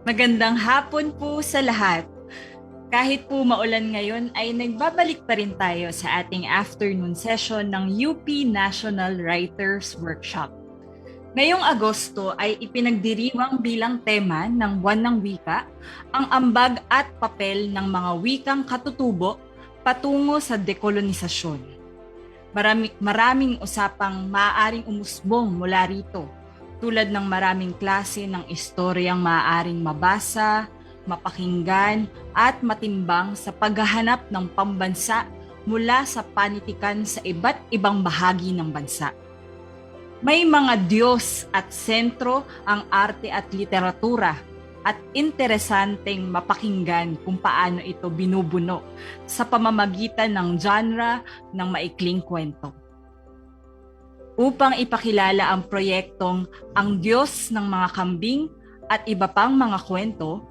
Magandang hapon po sa lahat. Kahit po maulan ngayon ay nagbabalik pa rin tayo sa ating afternoon session ng UP National Writers Workshop. Ngayong Agosto ay ipinagdiriwang bilang tema ng Buwan ng Wika ang ambag at papel ng mga wikang katutubo patungo sa dekolonisasyon. Maraming usapang maaaring umusbong mula rito, tulad ng maraming klase ng istoryang maaaring mabasa, mapakinggan at matimbang sa paghahanap ng pambansa mula sa panitikan sa iba't ibang bahagi ng bansa. May mga Diyos at sentro ang arte at literatura at interesanteng mapakinggan kung paano ito binubuno sa pamamagitan ng genre ng maikling kwento. Upang ipakilala ang proyektong Ang Diyos ng Mga Kambing at iba pang mga kwento,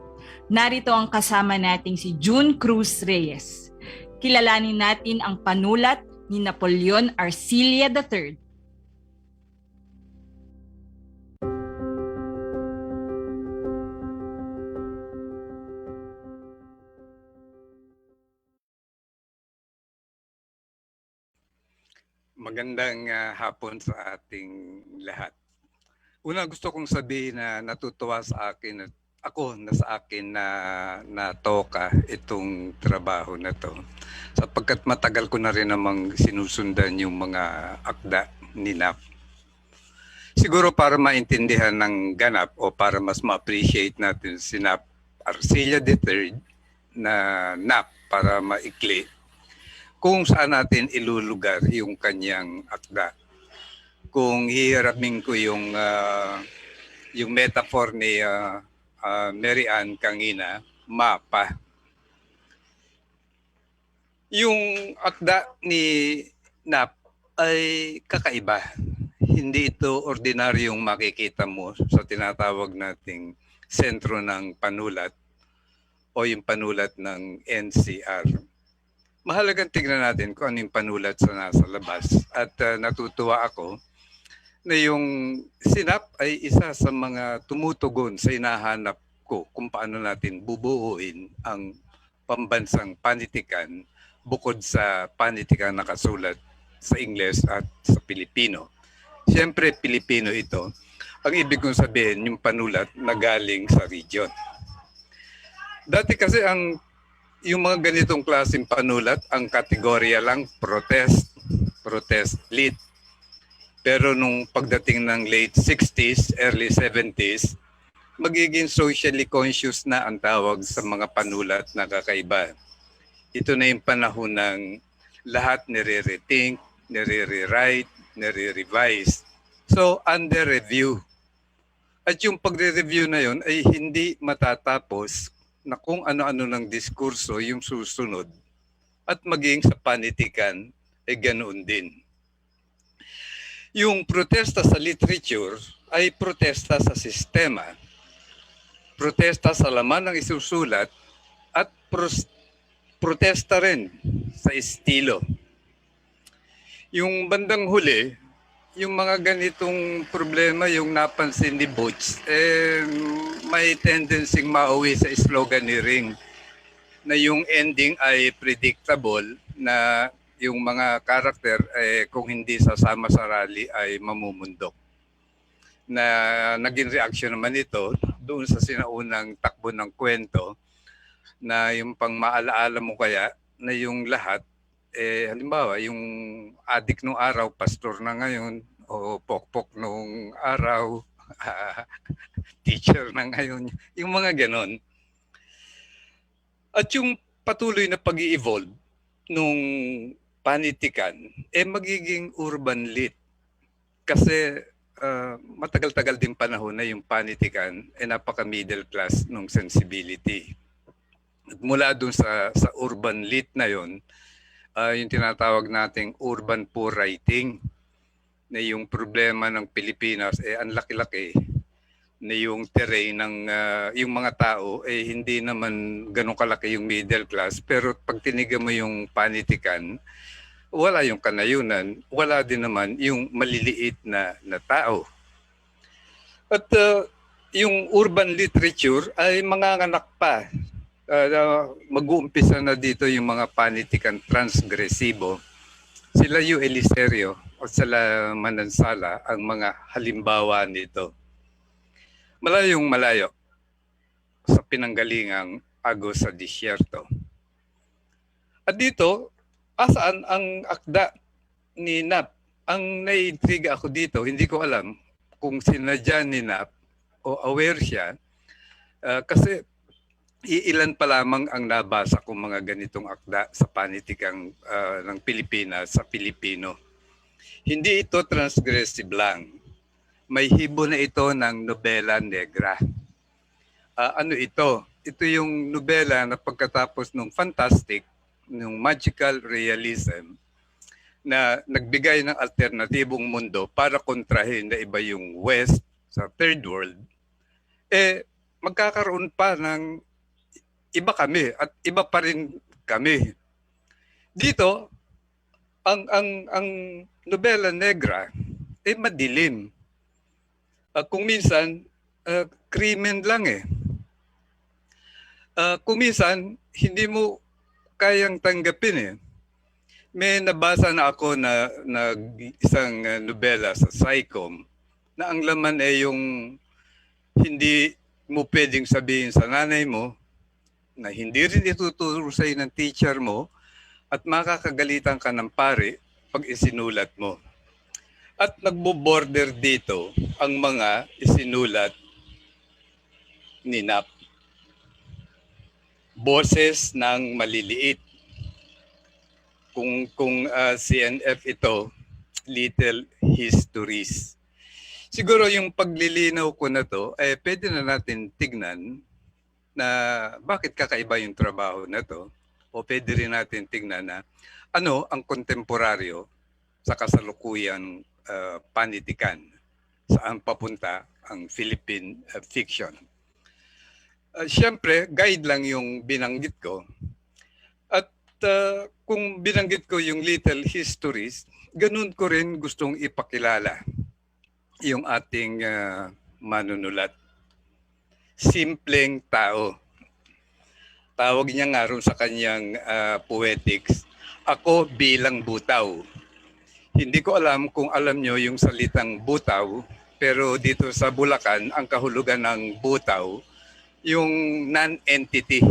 narito ang kasama nating si June Cruz Reyes. Kilalanin natin ang panulat ni Napoleon Arcilla III. Magandang hapon sa ating lahat. Una, gusto kong sabihin na natutuwa sa akin at sa akin na natoka itong trabaho na to. Sapagkat matagal ko na rin namang sinusundan yung mga akda ni NAP. Siguro para maintindihan ng ganap o para mas ma-appreciate natin si NAP Arcilla III na NAP para maikli kung saan natin ilulugar yung kanyang akda. Kung hiharapin ko yung metaphor ni Mary Ann Kangina, mapa. Yung akda ni Nap ay kakaiba. Hindi ito ordinaryong makikita mo sa tinatawag nating sentro ng panulat o yung panulat ng NCR. Mahalagang tignan natin kung anong panulat sa nasa labas. At natutuwa ako na yung sinap ay isa sa mga tumutugon sa hinahanap ko kung paano natin bubuuin ang pambansang panitikan bukod sa panitikan na nakasulat sa Ingles at sa Pilipino. Siyempre, Pilipino ito. Ang ibig kong sabihin, yung panulat na galing sa region. Dati kasi yung mga ganitong klaseng panulat, ang kategorya lang protest lit. Pero nung pagdating ng late 60s, early 70s, magiging socially conscious na ang tawag sa mga panulat na kakaiba. Ito na yung panahon ng lahat nire-rethink, nire-rewrite, nire-revise. So, under review. At yung pagre-review na yun ay hindi matatapos na kung ano-ano ng diskurso yung susunod at maging sa panitikan ay ganoon din. Yung protesta sa literature ay protesta sa sistema, protesta sa laman ng isusulat at protesta rin sa estilo. Yung bandang huli, yung mga ganitong problema, yung napansin ni Butch, may tendency mauwi sa slogan ni Ring na yung ending ay predictable, na yung mga karakter kung hindi sasama sa rally ay mamumundok. Na naging reaction naman ito doon sa sinaunang takbo ng kwento na yung pang maalaala mo kaya na yung lahat halimbawa, yung adik nung araw, pastor na ngayon, o pokpok nung araw, teacher na ngayon, yung mga ganon. At yung patuloy na pag-i-evolve nung panitikan, magiging urban lit. Kasi matagal-tagal din panahon na yung panitikan napaka-middle class nung sensibility. At mula dun sa urban lit na yon, yung tinatawag nating urban poor writing, na yung problema ng Pilipinas ang laki-laki, na yung terrain ng yung mga tao hindi naman ganun kalaki yung middle class, pero pag tinigan mo yung panitikan, wala yung kanayunan, wala din naman yung maliliit na tao. At yung urban literature ay manganganak pa. Mag-uumpisa na dito yung mga panitikan transgresibo. Sila yung Eliserio o sila Manansala ang mga halimbawa nito. Malayong malayo sa pinanggalingang Agos sa Disyerto. At dito, asaan ang akda ni Nap? Ang naiintriga ako dito, hindi ko alam kung sinadya ni Nap o aware siya kasi iilan pa lamang ang nabasa kong mga ganitong akda sa panitikang ng Pilipinas sa Pilipino. Hindi ito transgressive lang. May hibo na ito ng nobela negra. Ano ito? Ito yung nobela na pagkatapos ng fantastic, ng magical realism, na nagbigay ng alternatibong mundo para kontrahin na iba yung West sa Third World, magkakaroon pa ng iba kami at iba pa rin kami. Dito, ang nobela negra ay madilim. Kung minsan, krimen lang eh. Kung minsan, hindi mo kayang tanggapin eh. May nabasa na ako na isang nobela sa SciComm na ang laman ay yung hindi mo pwedeng sabihin sa nanay mo, na hindi rin ituturo sa'yo ng teacher mo at makakagalitan ka ng pare pag isinulat mo. At nagbo-border dito ang mga isinulat ni Nap. Boses ng maliliit. Kung CNF ito, Little Histories. Siguro yung paglilinaw ko na to, pwede na natin tignan na bakit kakaiba yung trabaho na to, o pwede rin natin tignan na ano ang kontemporaryo sa kasalukuyang panitikan, saan papunta ang Philippine fiction. Siyempre, guide lang yung binanggit ko. At kung binanggit ko yung Little Histories, ganun ko rin gustong ipakilala yung ating manunulat. Simpleng tao. Tawag niya nga ron sa kanyang poetics, ako bilang butaw. Hindi ko alam kung alam nyo yung salitang butaw, pero dito sa Bulacan, ang kahulugan ng butaw, yung non-entity.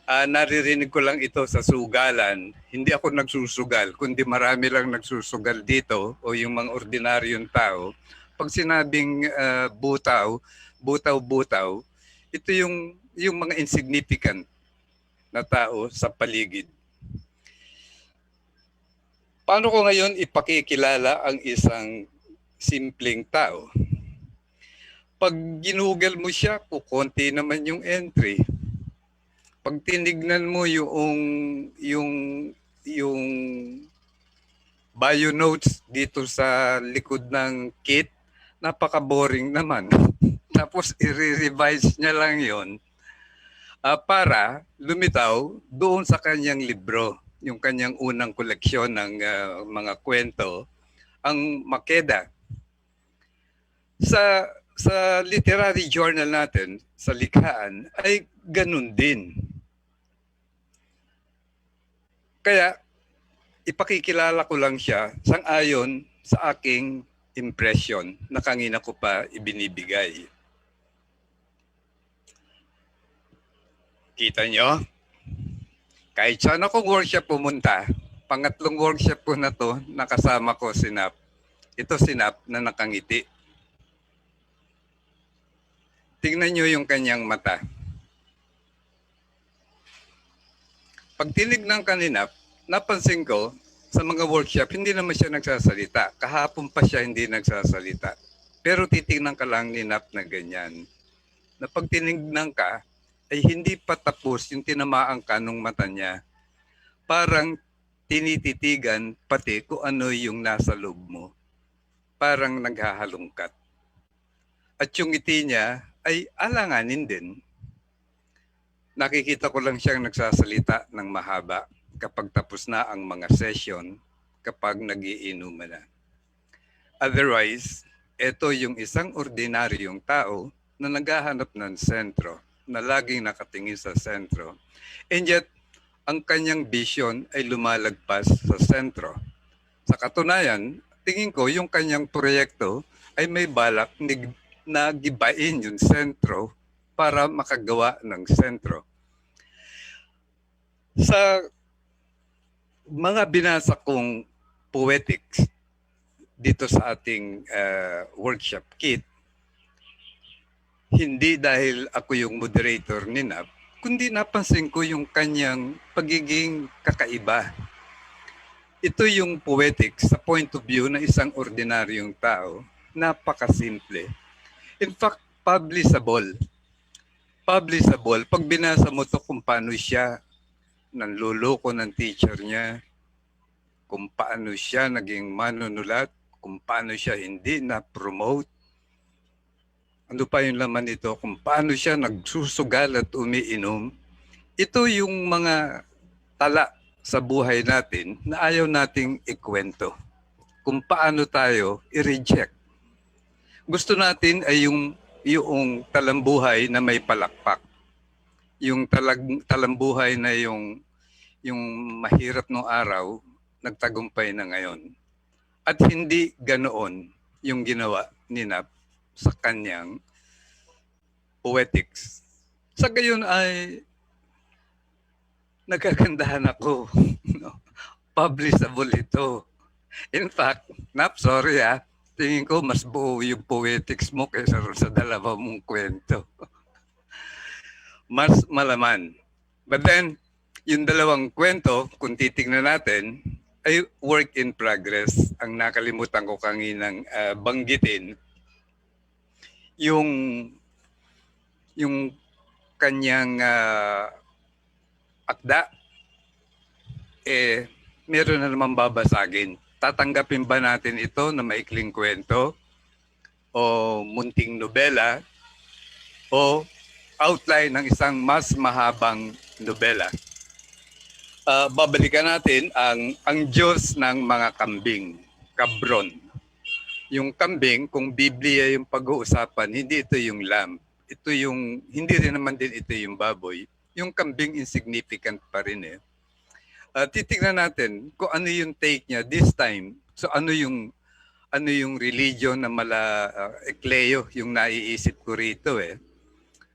Naririnig ko lang ito sa sugalan. Hindi ako nagsusugal, kundi marami lang nagsusugal dito o yung mga ordinaryong tao. Pag sinabing butaw, butaw-butaw, ito yung mga insignificant na tao sa paligid. Paano ko ngayon ipakikilala ang isang simpleng tao? Pag ginugol mo siya, kukunti naman yung entry. Pag tinignan mo yung bio notes dito sa likod ng kit, napaka-boring naman. Tapos i-revise niya lang yon para lumitaw doon sa kanyang libro, yung kanyang unang koleksyon ng mga kwento, ang Makeda. Sa literary journal natin, sa likhaan, ay ganun din. Kaya ipakikilala ko lang siya sang-ayon sa aking impression na kanina ko pa ibinibigay. Kita nyo? Kahit saan akong workshop pumunta, pangatlong workshop ko na to, nakasama ko si Nap. Ito si Nap na nakangiti. Tingnan nyo yung kanyang mata. Pag tinignan ka ni Nap, napansin ko, sa mga workshop, hindi naman siya nagsasalita. Kahapon pa siya hindi nagsasalita. Pero titignan ka lang ni Nap na ganyan. Na pag tinignan ka, ay hindi pa tapos yung tinamaan ka nung mata niya. Parang tinititigan pati kung ano yung nasa loob mo. Parang naghahalungkat. At yung ngiti niya ay alanganin din. Nakikita ko lang siyang nagsasalita ng mahaba kapag tapos na ang mga session, kapag nagiinuman na. Otherwise, Ito yung isang ordinaryong tao na naghahanap ng sentro, na laging nakatingin sa sentro. And yet, ang kanyang vision ay lumalagpas sa sentro. Sa katunayan, tingin ko yung kanyang proyekto ay may balak na gibain yung sentro para makagawa ng sentro. Sa mga binasa kong poetics dito sa ating workshop kit, hindi dahil ako yung moderator ni NAP, kundi napansin ko yung kanyang pagiging kakaiba. Ito yung poetics sa point of view ng isang ordinaryong tao, napakasimple. In fact, publishable. Publishable, pag binasa mo to kung paano siya nanloloko ng teacher niya, kung paano siya naging manunulat, kung paano siya hindi na-promote, ano pa yung laman nito, kung paano siya nagsusugal at umiinom. Ito yung mga tala sa buhay natin na ayaw nating ikwento. Kung paano tayo i-reject. Gusto natin ay yung talambuhay na may palakpak. Yung talambuhay na yung mahirap nung araw, nagtagumpay na ngayon. At hindi ganoon yung ginawa ni Nap sa kanyang poetics. Sa gayon ay nagkagandahan ako. Publishable ito. In fact, Nap, sorry tingin ko mas buo yung poetics mo kaysa sa dalawa mong kwento. Mas malaman. But then, yung dalawang kwento, kung titignan natin, ay work in progress. Ang nakalimutan ko kaninang banggitin, yung kanyang akda, meron na naman babasagin. Tatanggapin ba natin ito na maikling kwento o munting nobela o outline ng isang mas mahabang nobela? Babalikan natin ang Diyos ng mga kambing, Kabron. Yung kambing, kung Biblia yung pag-uusapan, hindi ito yung lamb. Ito yung, hindi rin naman din ito yung baboy. Yung kambing insignificant pa rin titignan natin kung ano yung take niya this time. So ano yung religion na ekleo yung naiisip ko rito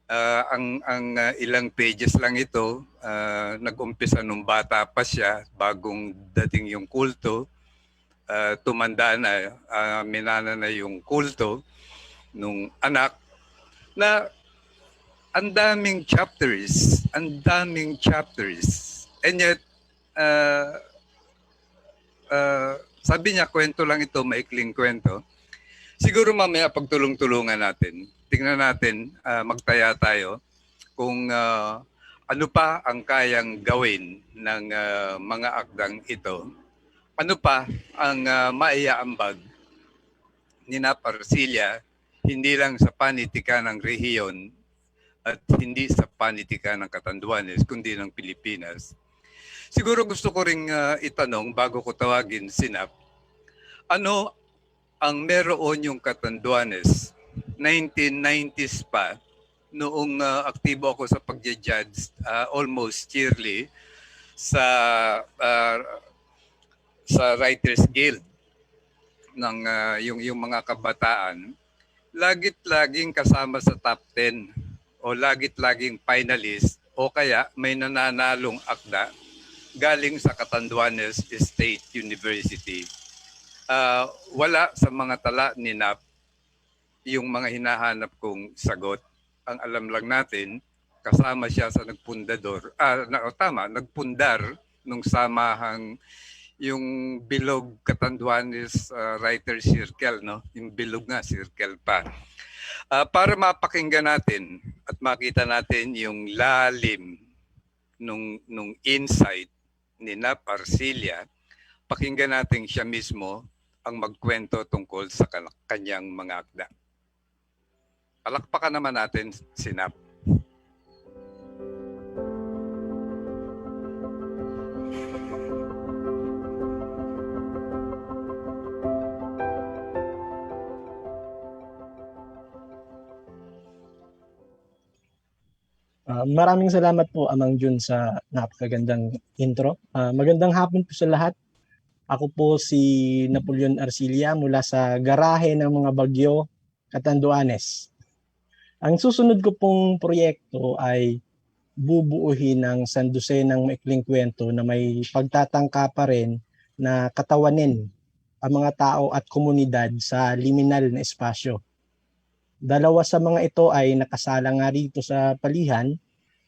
ang ilang pages lang ito, nag-umpisa nung bata pa siya, bagong dating yung kulto, tumanda na, minana na yung kulto nung anak, na ang daming chapters, and yet, sabi niya, kwento lang ito, maikling kwento. Siguro mamaya pagtulong-tulungan natin, tingnan natin, magtaya tayo kung ano pa ang kayang gawin ng mga akdang ito. Ano pa ang maiaambag ni Nap Arcilla, hindi lang sa panitikan ng rehiyon at hindi sa panitikan ng Catanduanes, kundi ng Pilipinas. Siguro gusto ko ring itanong bago ko tawagin si Nap, ano ang meron yung Catanduanes 1990s pa, noong aktibo ako sa pagja-judge almost yearly sa Writers Guild ng yung mga kabataan, laging kasama sa top 10 o laging finalist o kaya may nananalong akda galing sa Catanduanes State University. Wala sa mga tala ni Nap yung mga hinahanap kong sagot. Ang alam lang natin, kasama siya sa nagpundar nung samahang yung Bilog Catanduanes Writer Circle, no? Yung Bilog nga, circle pa. Para mapakinggan natin at makita natin yung lalim nung insight ni Nap Arcilla, pakinggan natin siya mismo ang magkwento tungkol sa kanyang mga akda. Palakpakan naman natin si Nap. Maraming salamat po, Amang Jun, sa napakagandang intro. Magandang hapon po sa lahat. Ako po si Napoleon Arcilia mula sa garahe ng mga bagyo, Catanduanes. Ang susunod ko pong proyekto ay bubuuhin ng sandusenang maikling kwento na may pagtatangka pa rin na katawanin ang mga tao at komunidad sa liminal na espasyo. Dalawa sa mga ito ay nakasala nga rito sa palihan.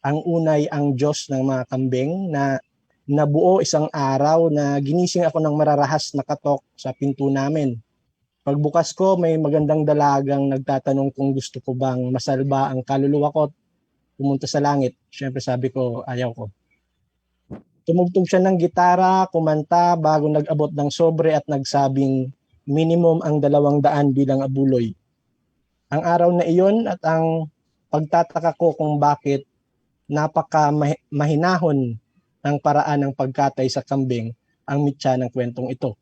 Ang unay ang Diyos ng mga kambing na nabuo isang araw na ginising ako ng mararahas na katok sa pinto namin. Pagbukas ko, may magandang dalagang nagtatanong kung gusto ko bang masalba ang kaluluwa ko at pumunta sa langit. Siyempre sabi ko, ayaw ko. Tumugtog siya ng gitara, kumanta bago nag-abot ng sobre at nagsabing minimum ang 200 bilang abuloy. Ang araw na iyon at ang pagtataka ko kung bakit mahinahon ng paraan ng pagkatay sa kambing ang mitya ng kwentong ito.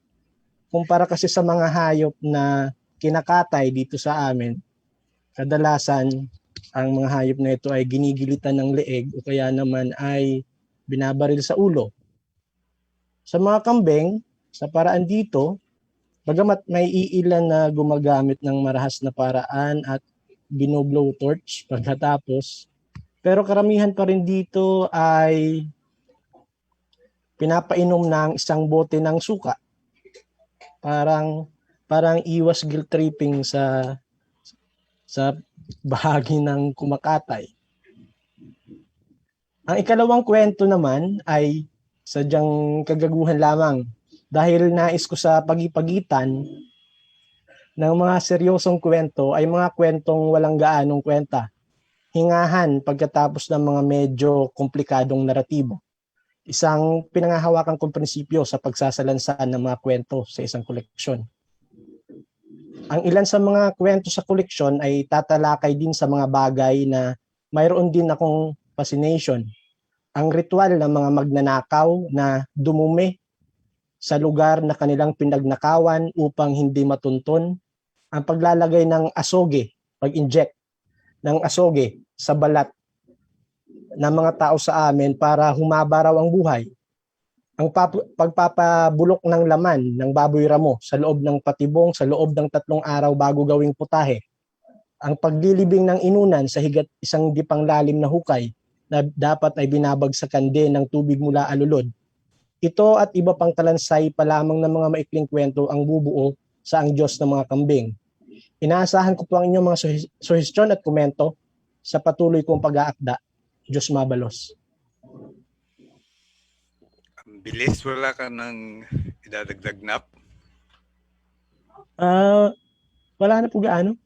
Kumpara kasi sa mga hayop na kinakatay dito sa amin, kadalasan ang mga hayop na ito ay ginigilitan ng leeg o kaya naman ay binabaril sa ulo. Sa mga kambing, sa paraan dito, bagamat may iilan na gumagamit ng marahas na paraan at binoblow torch pagkatapos, pero karamihan pa rin dito ay pinapainom ng isang bote ng suka. Parang iwas guilt tripping sa bahagi ng kumakatay. Ang ikalawang kwento naman ay sadyang kagaguhan lamang dahil nais ko sa pagipagitan ng mga seryosong kwento ay mga kwentong walang gaanong kwenta. Hingahan pagkatapos ng mga medyo komplikadong naratibo. Isang pinanghahawakan kong prinsipyo sa pagsasalansaan ng mga kwento sa isang koleksyon. Ang ilan sa mga kwento sa koleksyon ay tatalakay din sa mga bagay na mayroon din akong fascination. Ang ritual ng mga magnanakaw na dumumi sa lugar na kanilang pinagnakawan upang hindi matunton, ang paglalagay ng asoge, pag-inject ng asoge sa balat ng mga tao sa amin para humaba raw ang buhay. Ang pagpapabulok ng laman ng baboy ramo sa loob ng patibong sa loob ng 3 araw bago gawing putahe. Ang paglilibing ng inunan sa higit isang dipang lalim na hukay na dapat ay binabagsakan din ng tubig mula alulod. Ito at iba pang talansay pa lamang ng mga maikling kwento ang bubuo sa Ang Diyos ng mga Kambing. Inaasahan ko po ang inyong mga suhestyon at komento sa patuloy kong pag-aakda. Diyos mabalos. Ang bilis, wala ka ng idadagdag, Nap? Wala na po gaano.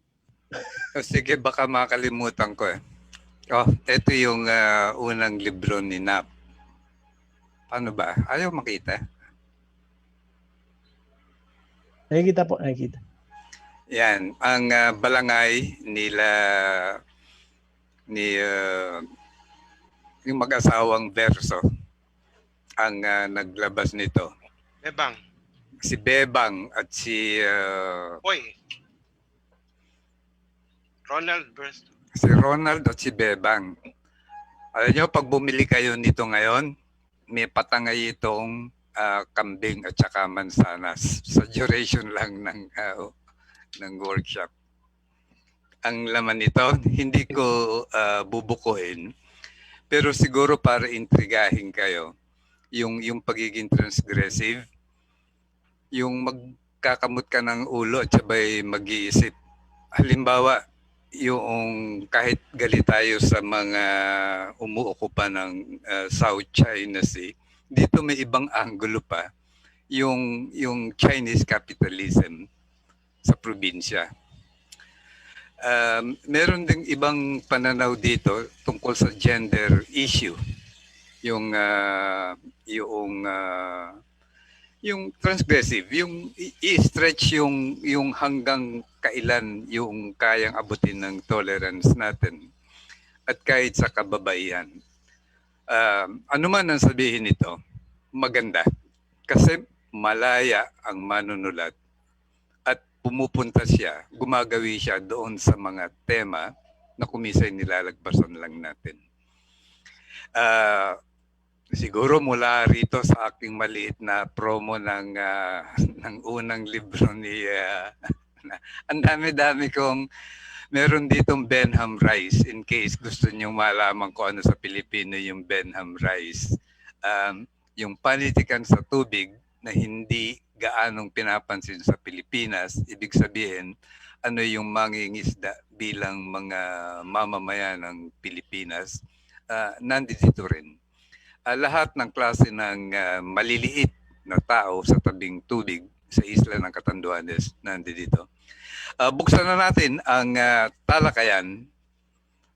Sige, baka makalimutan ko eh. Ito yung unang libro ni Nap. Paano ba? Ayaw makita? Nakikita po, nakikita. Yan, ang balangay yung mag-asawang Verso ang naglabas nito. Bebang. Si Bebang at si Ronald Verso. si Ronald at si Bebang. Alam nyo, pag bumili kayo nito ngayon, may patangay itong kambing at saka mansanas sa duration lang ng workshop. Ang laman nito, hindi ko bubukuhin, pero siguro para intrigahin kayo, yung pagiging transgressive, yung magkakamot ka ng ulo at sabay mag-iisip. Halimbawa, yung kahit galit tayo sa mga umuokupa ng South China Sea, dito may ibang anggulo pa, yung Chinese capitalism sa probinsya. Meron ding ibang pananaw dito tungkol sa gender issue. Yung transgressive, yung i-stretch yung hanggang kailan yung kayang abutin ng tolerance natin at kahit sa kababaihan. Ano man ang sabihin nito, maganda kasi malaya ang manunulat at pumupunta siya, gumagawi siya doon sa mga tema na kumisay nilalagpasan lang natin. Ah, siguro mula rito sa aking maliit na promo ng ng unang libro ni ang dami-dami kong meron ditong Benham rice in case gusto niyo malaman kung ano sa Pilipino yung Benham rice. Yung panitikan sa tubig na hindi gaanong pinapansin sa Pilipinas, ibig sabihin ano yung mangingisda bilang mga mamamayan ng Pilipinas, nandito rin. Lahat ng klase ng maliliit na tao sa tabing tubig sa isla ng Catanduanes nandito. Buksan na natin ang talakayan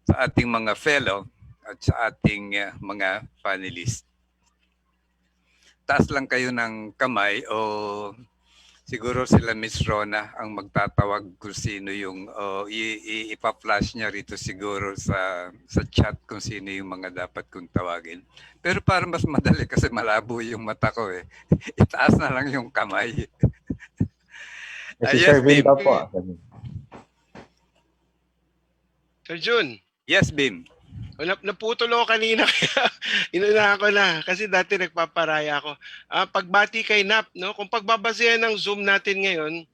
sa ating mga fellow at sa ating mga panelists. Taas lang kayo ng kamay o siguro sila Miss Rona ang magtatawag kung sino yung ipa-flash niya rito siguro sa chat kung sino yung mga dapat kong tawagin. Pero para mas madali kasi malabo yung mata ko eh. Itaas na lang yung kamay. Si Yes, Sir Vin Bim. daw po. Sir Jun, Yes, Bim. naputol ako kanina kaya inunahan ko na kasi dati nagpaparaya ako. Pagbati kay Nap, no? Kung pagbabasehan ng Zoom natin ngayon,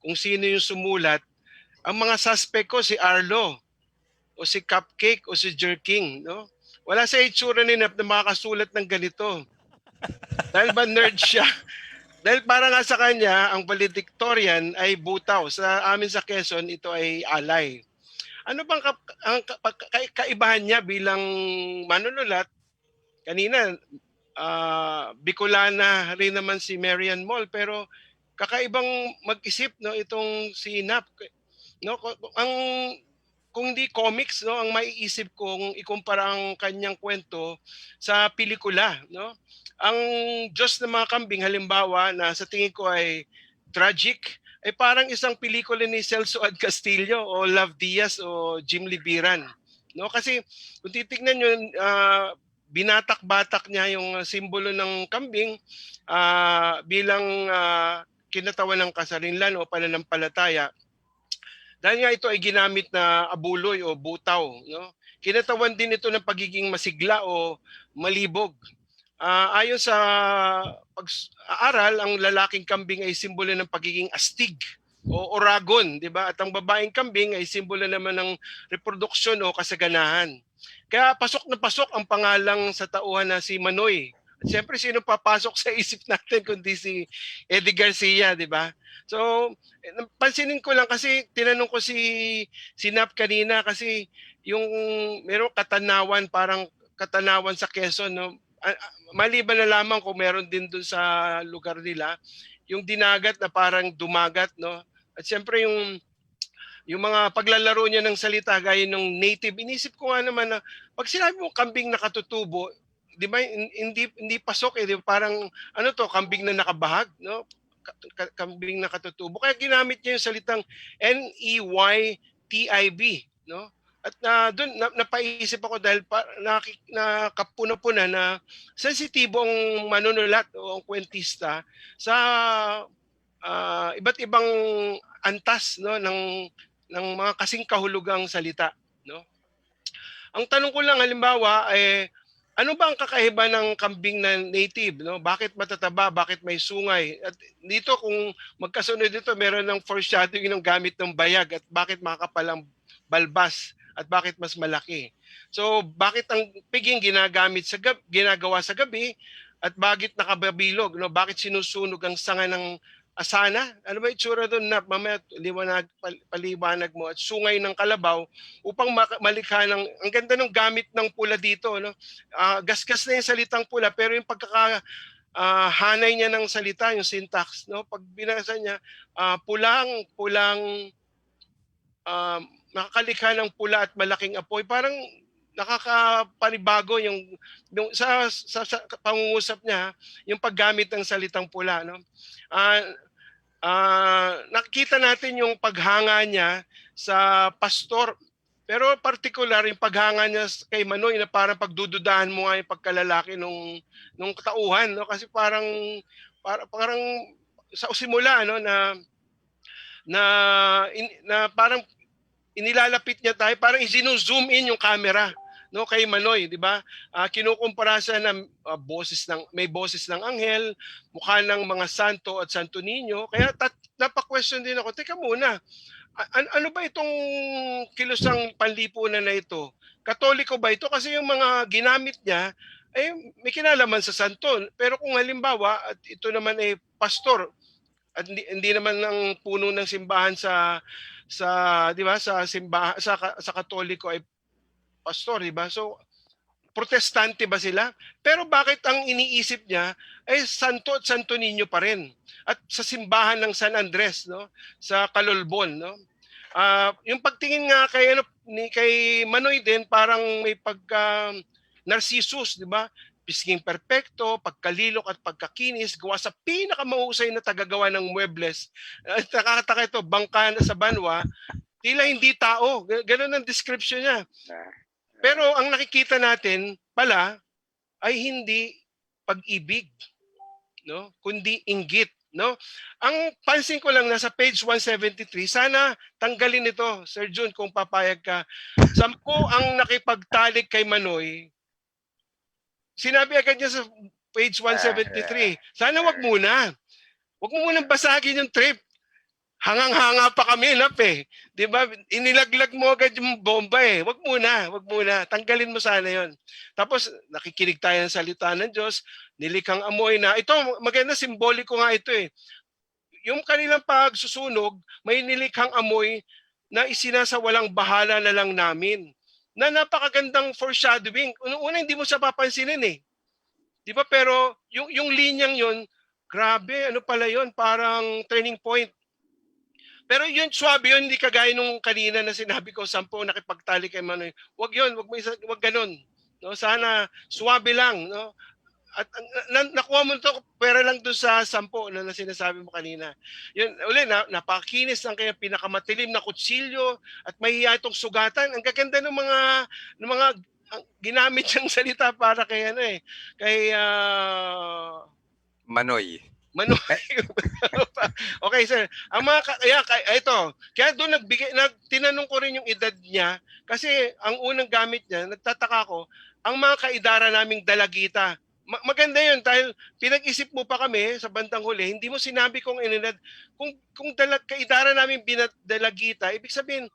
kung sino yung sumulat, ang mga suspect ko si Arlo o si Cupcake o si Jerking, no? Wala sa itsura ni Nap na makakasulat ng ganito. Dahil ba nerd siya? Dahil para nga sa kanya, ang valedictorian ay butaw. Sa amin sa Quezon, ito ay alay. Ano bang kaibahan niya bilang manunulat? Kanina, Bicolana rin naman si Marian Moll, pero kakaibang mag-isip, no, itong si Nap. No, kung di comics, no, ang maiisip kong ikumpara ang kanyang kwento sa pelikula, no? Ang Diyos ng mga Kambing halimbawa na sa tingin ko ay tragic, ay parang isang pelikula ni Celso Ad Castillo o Love Diaz o Jim Libiran. No, kasi kung titingnan niyo, binatak-batak niya yung simbolo ng kambing bilang kinatawan ng kasarinlan o pananampalataya. Dahil nga ito ay ginamit na abuloy o butaw, no? Kinatawan din ito ng pagiging masigla o malibog. Ayon sa pag-aaral, ang lalaking kambing ay simbolo ng pagiging astig o oragon, di ba? At ang babaeng kambing ay simbolo naman ng reproduksyon o kasaganahan. Kaya pasok na pasok ang pangalang sa tauhan na si Manoy. At siyempre, sino papasok sa isip natin kundi si Eddie Garcia, di ba? So, pansinin ko lang kasi tinanong ko si Nap kanina kasi yung merong katanawan, parang katanawan sa Quezon, no? Maliban na lamang kung meron din dun sa lugar nila, yung dinagat na parang dumagat, no? At siyempre yung mga paglalaro niya ng salita gaya ng native, inisip ko nga naman na pag sinabi mo kambing nakatutubo, di ba hindi pasok eh, di ba? Parang ano to, kambing na nakabahag, no? Kambing nakatutubo. Kaya ginamit niya yung salitang NEYTIB, no? At doon napaisip ako dahil nakapuna-puna na sensitibo ang manunulat o ang kwentista sa iba't ibang antas, no, ng mga kasing kahulugang salita, no. Ang tanong ko lang halimbawa ano ba ang kakaiba ng kambing na native, no? Bakit matataba, bakit may sungay? At dito kung magkasunod dito, meron ng foreshadowing ng gamit ng bayag at bakit makakapalang balbas at bakit mas malaki. So, bakit ang piging ginagawa sa gabi at bakit nakababilog, no? Bakit sinusunog ang sanga ng asana? Ano ba itsura doon na mamaya paliwanag mo at sungay ng kalabaw upang malikha ng ang ganda ng gamit ng pula dito, no? Gasgas na yung salitang pula pero yung hanay niya ng salita, yung syntax, no? Pag binasa niya, pulang nakakalikha ng pula at malaking apoy, parang nakakapanibago yung sa pangungusap niya, yung paggamit ng salitang pula, no? Nakikita natin yung paghanga niya sa pastor, pero particular yung paghanga niya kay Manoy na parang pagdududahan mo nga yung pagkalalaki nung tauhan, no? Kasi parang sa simula, no, na parang inilalapit niya tayo, parang i-zoom in yung camera. no, kay Manoy, di ba? Kinukumpara siya ng may boses ng anghel, mukha ng mga santo at santo niño. Kaya napa-question din ako, teka muna, ano ba itong kilusang panlipunan na ito? Katoliko ba ito? Kasi yung mga ginamit niya ay may kinalaman sa santo. Pero kung halimbawa at ito naman ay pastor at hindi naman ang puno ng simbahan sa di ba sa simbahan sa Katoliko ay pastor, di ba? So protestante ba sila? Pero bakit ang iniisip niya ay santo at santo niño pa rin? At sa simbahan ng San Andres, no? Sa Calolbon, no? Yung pagtingin nga kay Manoy din parang may pagka Narcissus, di ba? Pisnging perpekto, pagkalilok at pagkakinis, gawa sa pinakamahusay na tagagawa ng muebles. Nakakataka ito, bangka sa banwa, tila hindi tao. Ganun ang description niya. Pero ang nakikita natin pala ay hindi pag-ibig, no? Kundi inggit, no? Ang pansin ko lang nasa page 173, sana tanggalin ito, Sir Jun, kung papayag ka. 10 ang nakipagtalik kay Manoy. Sinabi agad niya sa page 173, sana wag muna. Wag mo munang basagin yung trip. Hangang-hanga pa kami, Nap eh. Di ba? Inilaglag mo agad yung bomba eh. Wag muna. Tanggalin mo sana yon. Tapos, nakikinig tayo ng salita ng Diyos, nilikhang amoy na, ito, maganda, simboliko nga ito eh. Yung kanilang pagsusunog, may nilikhang amoy na isinasawalang bahala na lang namin. Na napakagandang foreshadowing. Una, hindi mo siya papansinin eh. Di ba? Pero, yung linyang yon, grabe, ano pala yon, parang turning point. Pero yun, swabe yun, hindi kagaya nung kanina na sinabi ko, 10 nakipagtali kay Manoy. Wag yun, wag ganun. No? Sana swabe lang. No? At nakuha mo ito, pera lang doon sa 10 na sinasabi mo kanina. Yun, uli, napakinis ng kanyang pinakamatilim na kutsilyo at mahiya itong sugatan. Ang gaganda ng mga ginamit niyang salita para kay Manoy. Okay, sir. Ang mga kaya doon tinanong ko rin yung edad niya kasi ang unang gamit niya, nagtataka ko, ang mga kaidara naming dalagita. Maganda 'yun dahil pinag-isip mo pa kami sa bandang huli, hindi mo sinabi kung inedad kung kaidara namin dalagita, ibig sabihin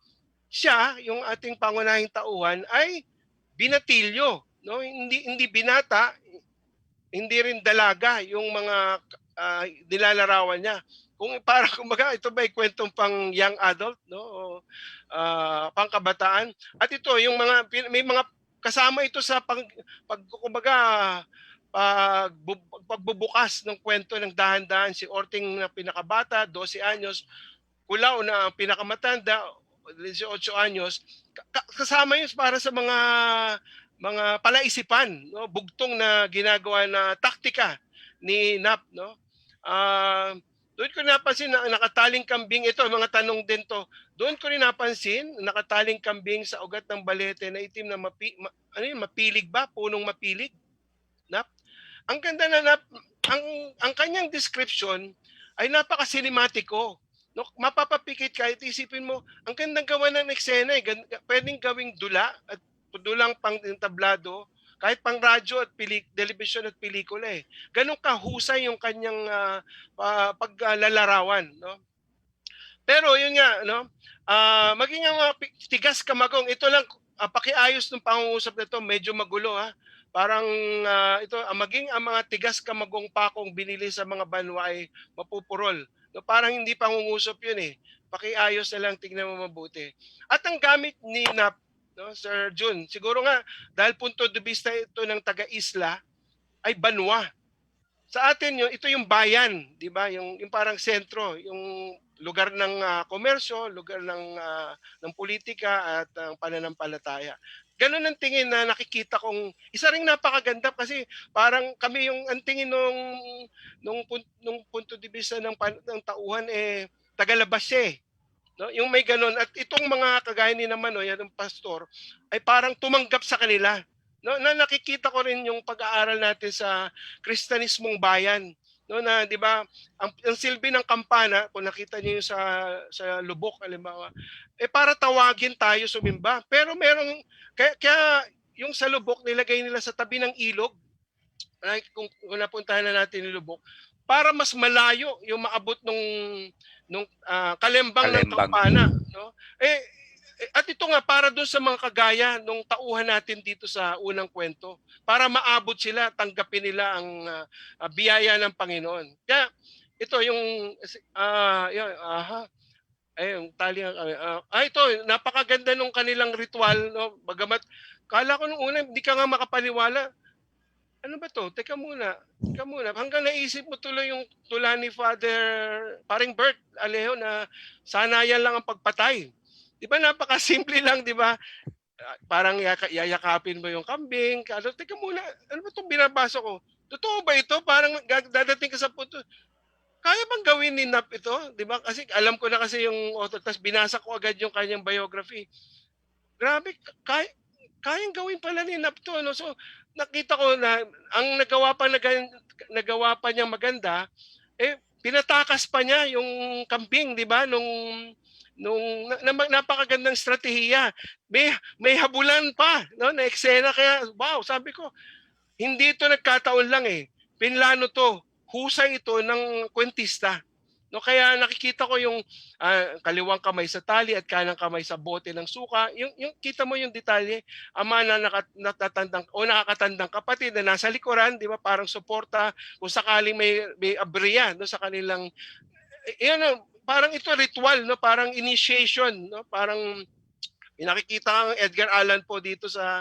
siya, yung ating pangunahing tauhan ay binatilyo, no? Hindi binata, hindi rin dalaga yung mga nilalarawan niya. Kung para kumbaga ito ba ay kwentong pang young adult, no? O pangkabataan. At ito yung may mga kasama ito sa pagbubukas ng kwento ng dahan-dahan si Orting na pinakabata, 12 anyos, Kulao na pinakamatanda, 18 anyos. Kasama yun para sa mga palaisipan, no? Bugtong na ginagawa na taktika ni Nap, no? Doon ko napansin na nakataling kambing ito, mga tanong din to. Doon ko rin napansin nakataling kambing sa ugat ng balete na itim na mapilig ba? Punong mapilig. Nap. Ang ganda na Nap, ang kanyang description ay napaka-cinematiko. No, mapapapikit ka, isipin mo, ang gandang gawa ng eksena, pwedeng gawing dula at dulang pang tablado, kahit pang radyo at television at pelikula eh. Ganun kahusay yung kanyang paglalarawan, no? Pero yun nga, no? Maging ang tigas kamagong, ito lang pakiayos ng pangungusap nito, medyo magulo ha. Parang ito maging ang mga tigas kamagong pakong binili sa mga banwa ay mapupurol. No, parang hindi pangungusap yun eh. Pakiayos na lang, tingnan mo mabuti. At ang gamit ni Nap, no, Sir Jun, siguro nga dahil punto de vista ito ng taga-isla ay banwa. Sa atin ito yung bayan, di ba? Yung parang sentro, yung lugar ng komersyo, lugar ng politika at pananampalataya. Ganun ang tingin na nakikita kong isa ring napakaganda kasi parang kami yung ang tingin nung punto de vista ng tauhan tagalabas siya eh. No, yung may ganun at itong mga kagaya ni naman yan ng pastor ay parang tumanggap sa kanila. No, na nakikita ko rin yung pag-aaral natin sa Kristyanismong bayan. No, na 'di ba, ang silbi ng kampana, kung nakita niyo yung sa lubok halimbawa, para tawagin tayo sumimba. Pero merong kaya yung sa lubok nilagay nila sa tabi ng ilog. Ay, kung napuntahan na natin yung lubok, para mas malayo yung maabot nung kalembang ng Kalembang. kampana, no? At ito nga para doon sa mga kagaya nung tauhan natin dito sa unang kwento, para maabot sila, tanggapin nila ang biyaya ng Panginoon. Kaya ito yung yung tali ito napakaganda nung kanilang ritual, no? Bagamat kala ko nung una hindi ka nga makapaniwala. Ano ba to? Teka muna. Hanggang naisip mo tuloy yung tula ni Father Paring Bert Alejo na sanayan lang ang pagpatay. Di ba napakasimple lang, di ba? Parang yayakapin mo yung kambing. Teka muna, ano ba itong binabasa ko? Totoo ba ito? Parang dadating ka sa punto. Kaya bang gawin ni Nap ito? Di ba? Kasi alam ko na kasi yung author. Tapos binasa ko agad yung kanyang biography. Grabe, kayang gawin pala ni Nap to. No? So, nakita ko na ang nagawa pa niyang maganda, pinatakas pa niya yung kambing, di ba? Nung napakagandang strategiya. May habulan pa, no? Na eksena, kaya wow, sabi ko, hindi ito nagkataon lang Pinlano to, husay ito ng kwentista. No, kaya nakikita ko yung kaliwang kamay sa tali at kanang kamay sa bote ng suka. Yung kita mo yung detalye, ama na nakakatandang kapatid na nasa likuran, di ba? Parang suporta kung sakaling may aberya, no, sa kanilang parang ito ritual, no, parang initiation, no, parang nakikita ang Edgar Allan Poe dito sa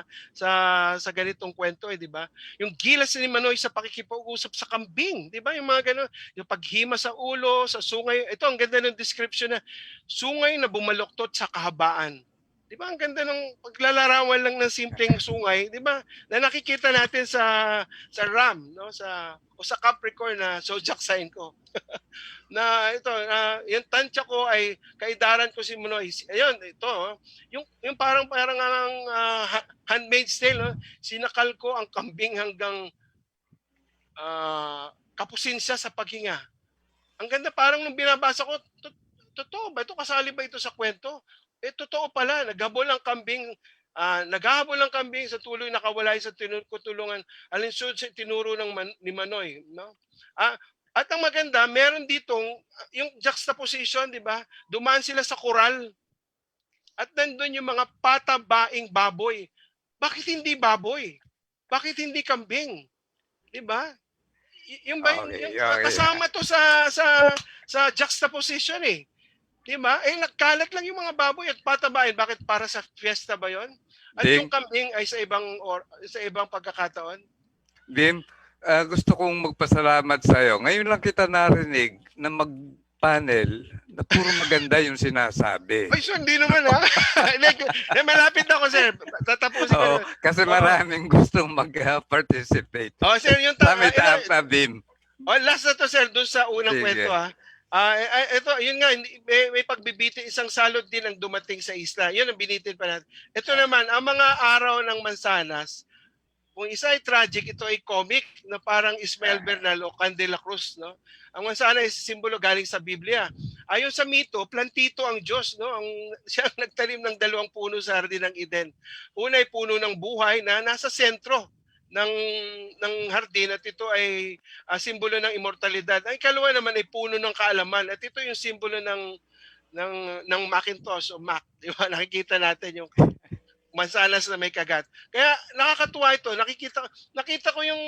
ganitong kwento di ba? Yung gilas ni Manoy sa pakikipag-usap sa kambing, di ba? Yung mga gano'n, yung paghima sa ulo, sa sungay. Ito ang ganda ng description na sungay na bumaluktot sa kahabaan. Di ba? Ang ganda ng paglalarawan lang ng simpleng sungay, di ba? Na nakikita natin sa RAM, no? Sa Capricorn na zodiac sign ko. Na ito, yung tansya ko ay kaidaran ko si Manoy. Ayun, ito, yung parang ang Handmaid's Tale, no? Sinakal ko ang kambing hanggang kapusin siya sa paghinga. Ang ganda, parang nung binabasa ko, totoo ba ito? Kasali ba ito sa kwento? Totoo pala, naghabol ang kambing, naghahabol ang kambing sa tuloy nakawalay sa kutulungan alinsunod sa tinuro ni Manoy, no? At ang maganda, meron ditong yung juxtaposition, di ba? Dumaan sila sa koral. At nandun yung mga patabaing baboy. Bakit hindi baboy? Bakit hindi kambing? Di ba? Yung kasama to sa juxtaposition Di ba? Nagkalat lang yung mga baboy at patabain. Bakit? Para sa fiesta ba yon? At yung kambing ay sa ibang pagkakataon? Bim, gusto kong magpasalamat sa iyo. Ngayon lang kita narinig na mag-panel na puro maganda yung sinasabi. Ay, so hindi naman malapit ako, sir. Tatapusin ko. Kasi maraming gustong mag-participate. Sir, yung Bim. Last na to, sir, dun sa unang kwento ito, yun nga, may pagbibiti, isang salod din ang dumating sa isla. Yun ang binitin pa natin. Ito naman, ang mga araw ng Mansanas, kung isa ay tragic, ito ay comic na parang Ismael Bernal o Candela Cruz, no? Ang mansanas ay simbolo galing sa Biblia. Ayon sa mito, plantito ang Diyos, no? Siya ang nagtanim ng 2 puno sa Hardin ng Eden. Una ay puno ng buhay na nasa sentro ng hardin at ito ay simbolo ng immortalidad. Ang ikalawa naman ay puno ng kaalaman at ito yung simbolo ng Macintosh o Mac. Di ba? Nakikita natin yung mansanas na may kagat. Kaya nakakatuwa ito. Nakita ko yung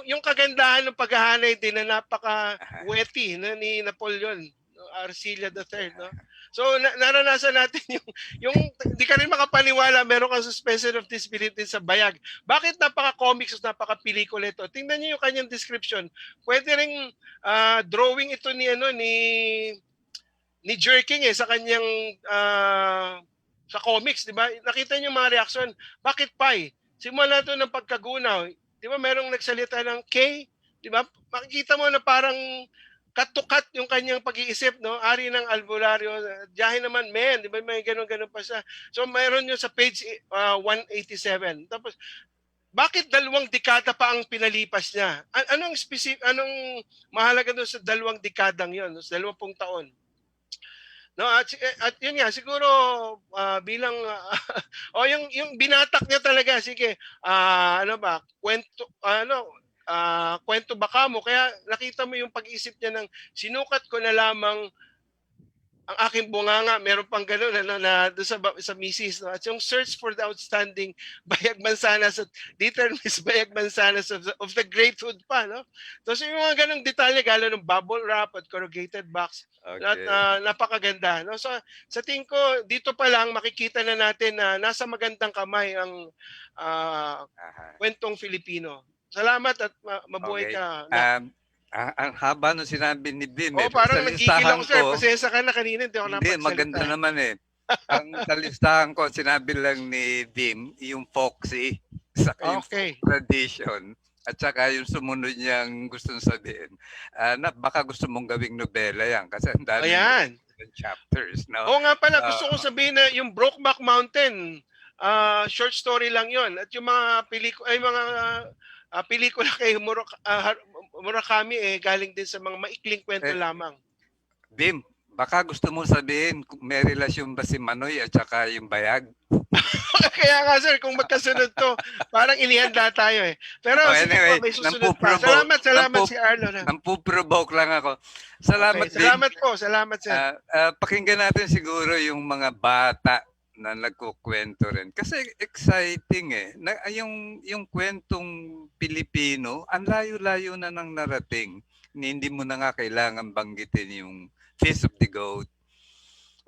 yung kagandahan ng paghahanay din na napaka-witty ni Napoleon, Arcilla III, no? So naranasan natin yung hindi ka rin makapaniwala, meron kang suspension of disbelief din sa bayag. Bakit napaka-comics, napaka-pelikula ito? Tingnan niyo yung kanyang description. Pwede ring drawing ito ni Jerking sa kanyang sa comics, di ba? Nakita niyo mga reaksyon. Bakit pi? Simula ito ng pagkagunaw. Di ba merong nagsalita ng K? Di ba? Makikita mo na parang cut-to-cut yung kanyang pag-iisip, no? Ari ng albularyo. Diyahin naman, men. Di ba may ganun-ganun pa siya? So mayroon yun sa page 187. Tapos, bakit 2 dekada pa ang pinalipas niya? Anong mahalaga doon sa 2 dekadang yon, sa 20 taon? No, at yun nga siguro bilang o yung binatak niya talaga, sige, ano ba, kwento ba kamo, kaya nakita mo yung pag-isip niya ng sinukat ko na lamang ang aking bunganga, meron pang gano'n ano, na doon sa misis. No? At yung search for the outstanding Bayag Mansanas at Little Miss Bayag Mansanas of the Great Hood pa. No? So yung mga ganong detalye, galo ng bubble wrap at corrugated box, at Okay. napakaganda. No? So sa tingin ko, dito pa lang makikita na natin na nasa magandang kamay ang Aha. kwentong Filipino. Salamat at mabuhay Okay. ka. Na. Ang haba nung sinabi ni Bim Oh, eh. parang Sa nagigil listahan ako, sir. ko, Pasensya ka na, kanina hindi ako hindi, maganda napagsalita. naman eh. Ang sa listahan ko, sinabi lang ni Bim, yung Foxy, saka yung Okay. folk tradition, at saka yung sumunod niyang gustong sabihin. Na baka gusto mong gawing nobela yan kasi ang dami Ayan. chapters. No? Oo nga pala, gusto kong sabihin na yung Brokeback Mountain, short story lang yon. At yung mga pelikula kay Murakami galing din sa mga maikling kwento Eh, lamang. Bim, baka gusto mong sabihin may relasyon ba si Manoy at saka yung bayag? Kaya nga sir, kung magkasunod to, parang inihanda tayo eh. Pero sige Anyway, po, may susunod pa. Salamat si Arlo. Nampuprovoke lang ako. Salamat, Okay, salamat po, salamat sir. Pakinggan natin siguro yung mga bata na nagkukwento rin. Kasi exciting eh. Yung kwentong Pilipino, ang layo-layo na ng narating. Hindi mo na nga kailangan banggitin yung Feast of the Goat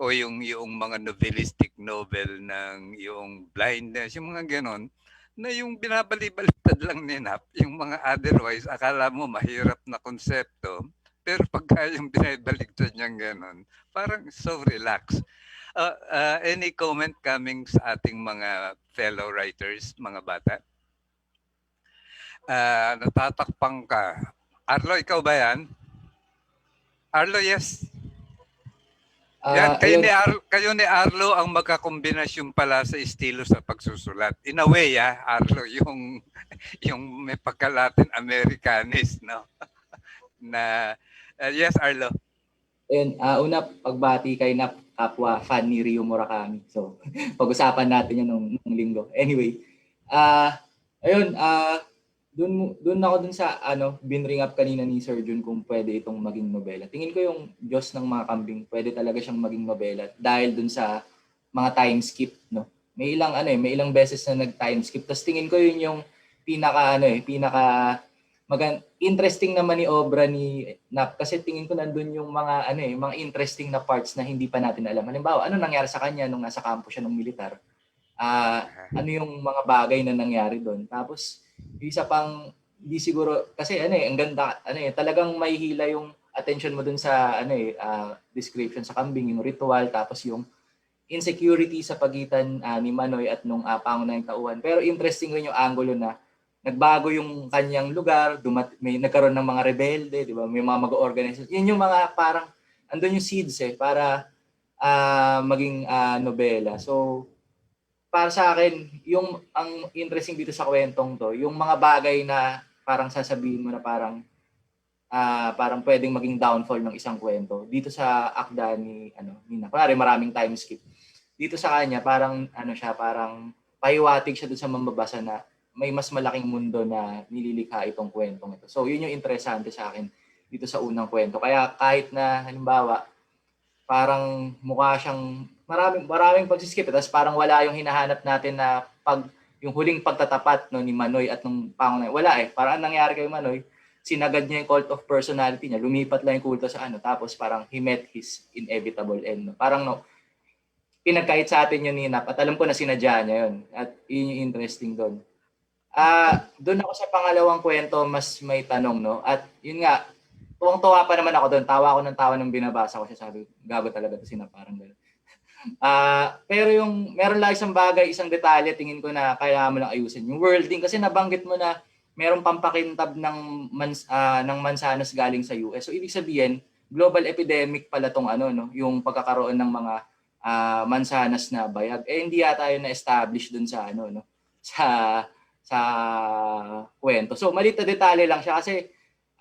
o yung mga novelistic novel ng yung blindness, yung mga ganon, na yung binabali-baliktad lang ni Nap, yung mga otherwise, akala mo mahirap na konsepto, pero pagka yung binabaliktad niyang ganon, parang so relaxed. Any comment coming sa ating mga fellow writers, mga bata? Natatakpang ka. Arlo, ikaw ba yan? Arlo, yes. Yan, kayo ni Arlo ang magkakombinasyon pala sa estilo sa pagsusulat. In a way, Arlo, yung may pagka-Latin Americanist, no? Yes, Arlo. And una, pagbati kay Nap, kapwa fan ni Rio Murakami. So, pag-usapan natin yan nung linggo. Anyway, doon ako sa binring up kanina ni Sir Jun kung pwede itong maging nobela. Tingin ko yung Diyos ng mga kambing, pwede talaga siyang maging nobela dahil dun sa mga time skip, no. May ilang beses na nag-time skip. Tapos tingin ko yun yung interesting naman ni obra ni Nap kasi tingin ko nandun yung mga interesting na parts na hindi pa natin alam. Halimbawa, ano nangyari sa kanya nung nasa kampo siya ng militar? Ano yung mga bagay na nangyari doon? Tapos isa pang hindi siguro kasi ang ganda talagang may hila yung attention mo doon sa description sa kambing, yung ritual, tapos yung insecurity sa pagitan ni Manoy at nung pangunahing tauhan. Pero interesting rin yung angulo na nagbago yung kanyang lugar, may nagkaroon ng mga rebelde, di ba? May mga mag-organize. Yun yung mga parang andun yung seeds para maging nobela. So para sa akin, ang interesting dito sa kwentong to, yung mga bagay na parang sasabihin mo na parang pwedeng maging downfall ng isang kwento. Dito sa akda ni kunwari maraming time skip. Dito sa kanya parang parang pahiwatig siya doon sa mambabasa na may mas malaking mundo na nililikha itong kwentong ito. So yun yung interesante sa akin dito sa unang kwento. Kaya kahit na halimbawa parang mukha siyang maraming pagsiskip, tapos parang wala yung hinahanap natin na yung huling pagtatapat ni Manoy at nung pangunay. Wala Parang nangyari kay Manoy, sinagad niya yung cult of personality niya, lumipat lang yung kulto sa tapos parang he met his inevitable end. No? Parang pinagkait sa atin yun ni Nap at alam ko na sinadya niya yun. At yun yung interesting doon. Doon ako sa pangalawang kwento, mas may tanong, no? At yun nga, tuwang-tuwa pa naman ako doon. Tawa ako ng tawa nung binabasa ko siya. Sabi, gago talaga ito parang gano'n. Pero meron lang isang bagay, isang detalye, tingin ko na kailangan mo lang ayusin. Yung worlding, kasi nabanggit mo na merong pampakintab ng mansanas galing sa US. So, ibig sabihin, global epidemic pala tong yung pagkakaroon ng mga mansanas na bayag. Hindi yata yun na-establish dun sa sa kwento. So, maliit na detalye lang siya kasi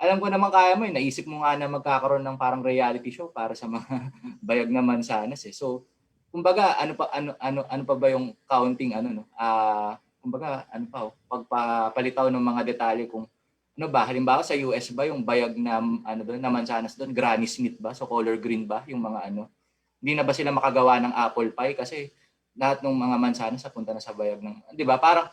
alam ko naman kaya mo, naisip mo nga na magkakaroon ng parang reality show para sa mga bayag na mansanas eh. So, kumbaga, ano pa ba yung counting ano no? Kumbaga, ano pa pagpapalitaw ng mga detalye kung ano ba, halimbawa sa US ba yung bayag na ano doon, na mansanas doon, Granny Smith ba? So color green ba yung mga ano? Hindi na ba sila makagawa ng apple pie kasi lahat ng mga mansanas napunta na sa bayag ng, 'di ba? Parang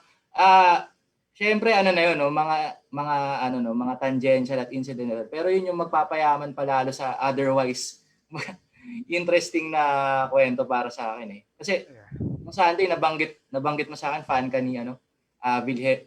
syempre ano na 'yun no, mga ano no, mga tangential at incidental. Pero 'yun yung magpapayaman palalo sa otherwise interesting na kwento para sa akin eh. Kasi kung Sunday nabanggit mo sa akin, fan ka ni ano,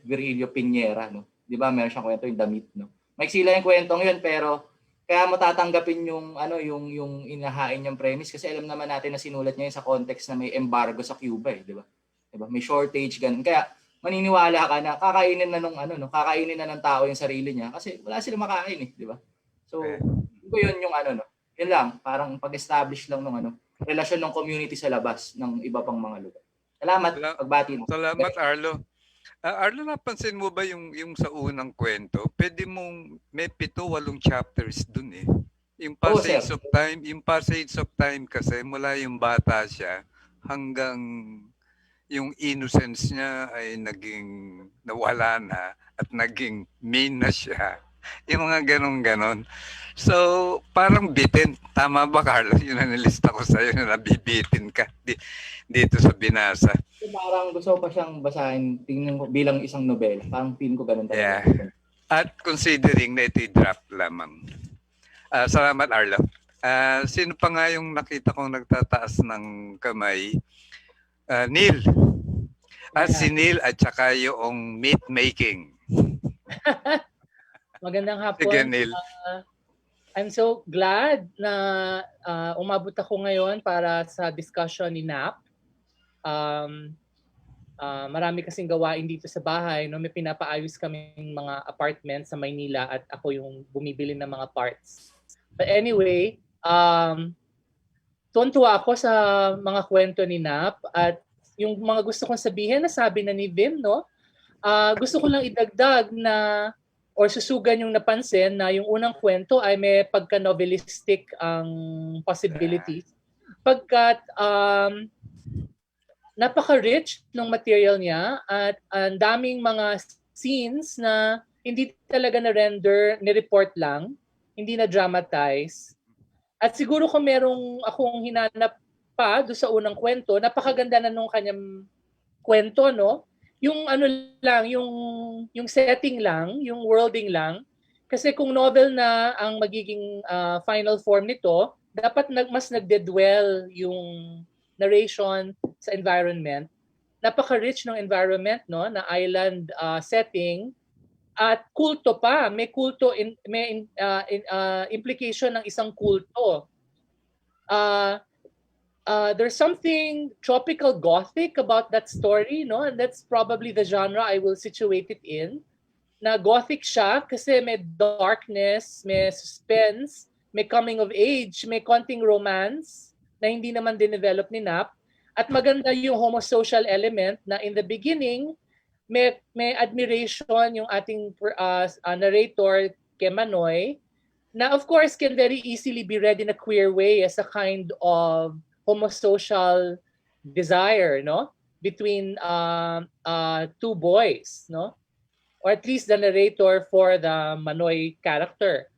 Virgilio Piñera no. 'Di ba? Meron siyang kwento yung damit no. Maiksi lang yung kwentong 'yun pero kaya mo tatanggapin yung ano yung inahain niyang premise kasi alam naman natin na sinulat niya yun sa context na may embargo sa Cuba eh, 'di ba? 'Di ba? May shortage ganun. Kaya maniniwala ka na kakainin na nung ano no, kakainin na ng tao yung sarili niya kasi wala silang makain eh, 'di ba? So, ito yun yung ano no. Yun lang, parang pag-establish lang ng ano, relasyon ng community sa labas ng iba pang mga lugar. Salamat, pagbati mo. Salamat, Arlo. Arlo, napansin mo ba yung sa unang kwento? Pwede mong may 7-8 chapters dun eh. Yung Passage of Time kasi mula yung bata siya hanggang yung innocence niya ay naging nawala na at naging mean na siya. Yung mga ganon. So, parang bitin. Tama ba, Carlo? Yun ang nilista ko sa'yo na nabibitin ka dito sa binasa. Parang gusto ko pa siyang basahin, tingnan ko bilang isang nobela. Parang feeling ko ganun talaga. Yeah. At considering na ito'y draft lamang. Salamat, Arlo. Sino pa nga yung nakita kong nagtataas ng kamay? Neil. Si Neil at saka yung meat making. Magandang hapon. Sige, Neil. I'm so glad na umabot ako ngayon para sa discussion ni Nap. Marami kasing gawain dito sa bahay. No? May pinapaayos kaming mga apartments sa Maynila at ako yung bumibili ng mga parts. But anyway, tuwan-tuwa ako sa mga kwento ni Nap at yung mga gusto kong sabihin, nasabi na ni Vim, no? Gusto ko lang idagdag na or susugan yung napansin na yung unang kwento ay may pagka-novelistic ang possibilities. Pagkat napaka-rich ng material niya at ang daming mga scenes na hindi talaga na-render, ni-report lang, hindi na-dramatize. At siguro kung merong akong hinanap pa doon sa unang kwento, napakaganda na nung kanyang kwento, no? Yung ano lang, yung setting lang, yung worlding lang. Kasi kung novel na ang magiging final form nito, dapat mas nagde-dwell yung narration sa environment. Napaka-rich ng environment, no, na island setting at kulto pa. May kulto may implication ng isang kulto. There's something tropical gothic about that story, no? And that's probably the genre I will situate it in. Na gothic siya kasi may darkness, may suspense, may coming of age, may konting romance na hindi naman din-develop ni Nap. At maganda yung homosocial element na in the beginning, may admiration yung ating narrator kay Manoy na of course can very easily be read in a queer way as a kind of homosocial desire, no, between two boys, no, or at least the narrator for the Manoy character.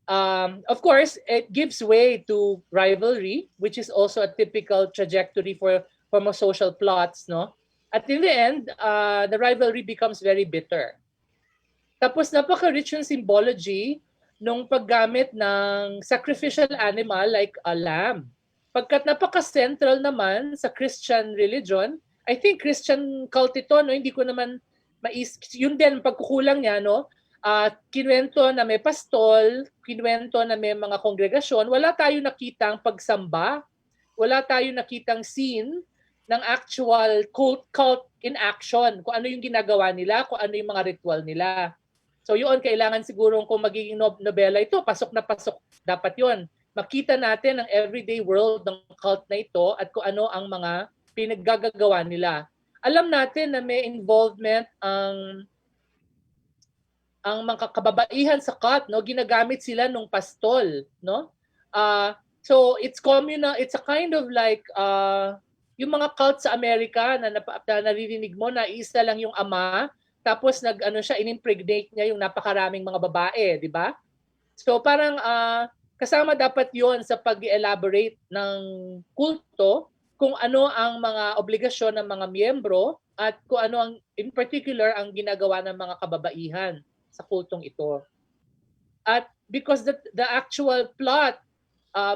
Of course, it gives way to rivalry, which is also a typical trajectory for homosocial plots, no. At in the end, the rivalry becomes very bitter. Tapos napaka-rich yung symbology nung paggamit ng sacrificial animal like a lamb. Pagkat napaka-central naman sa Christian religion, I think Christian cult ito, no? Hindi ko naman yun din pagkukulang niya, no? Kinuwento na may pastol, kinuwento na may mga kongregasyon, wala tayo nakitang pagsamba, wala tayo nakitang scene ng actual cult in action, kung ano yung ginagawa nila, kung ano yung mga ritual nila. So yun, kailangan siguro kung magiging nobela ito, pasok na pasok dapat yun. Makita natin ang everyday world ng cult na ito at kung ano ang mga pinaggagawa nila. Alam natin na may involvement ang ang mga kababaihan sa cult, no, ginagamit sila nung pastol, no? So it's communal, it's a kind of like yung mga cult sa Amerika na naririnig mo na isa lang yung ama, tapos inimpregnate niya yung napakaraming mga babae, di ba? So parang kasama dapat yon sa pag-elaborate ng kulto kung ano ang mga obligasyon ng mga miyembro at kung ano ang in particular ang ginagawa ng mga kababaihan sa kultong ito. At because the actual plot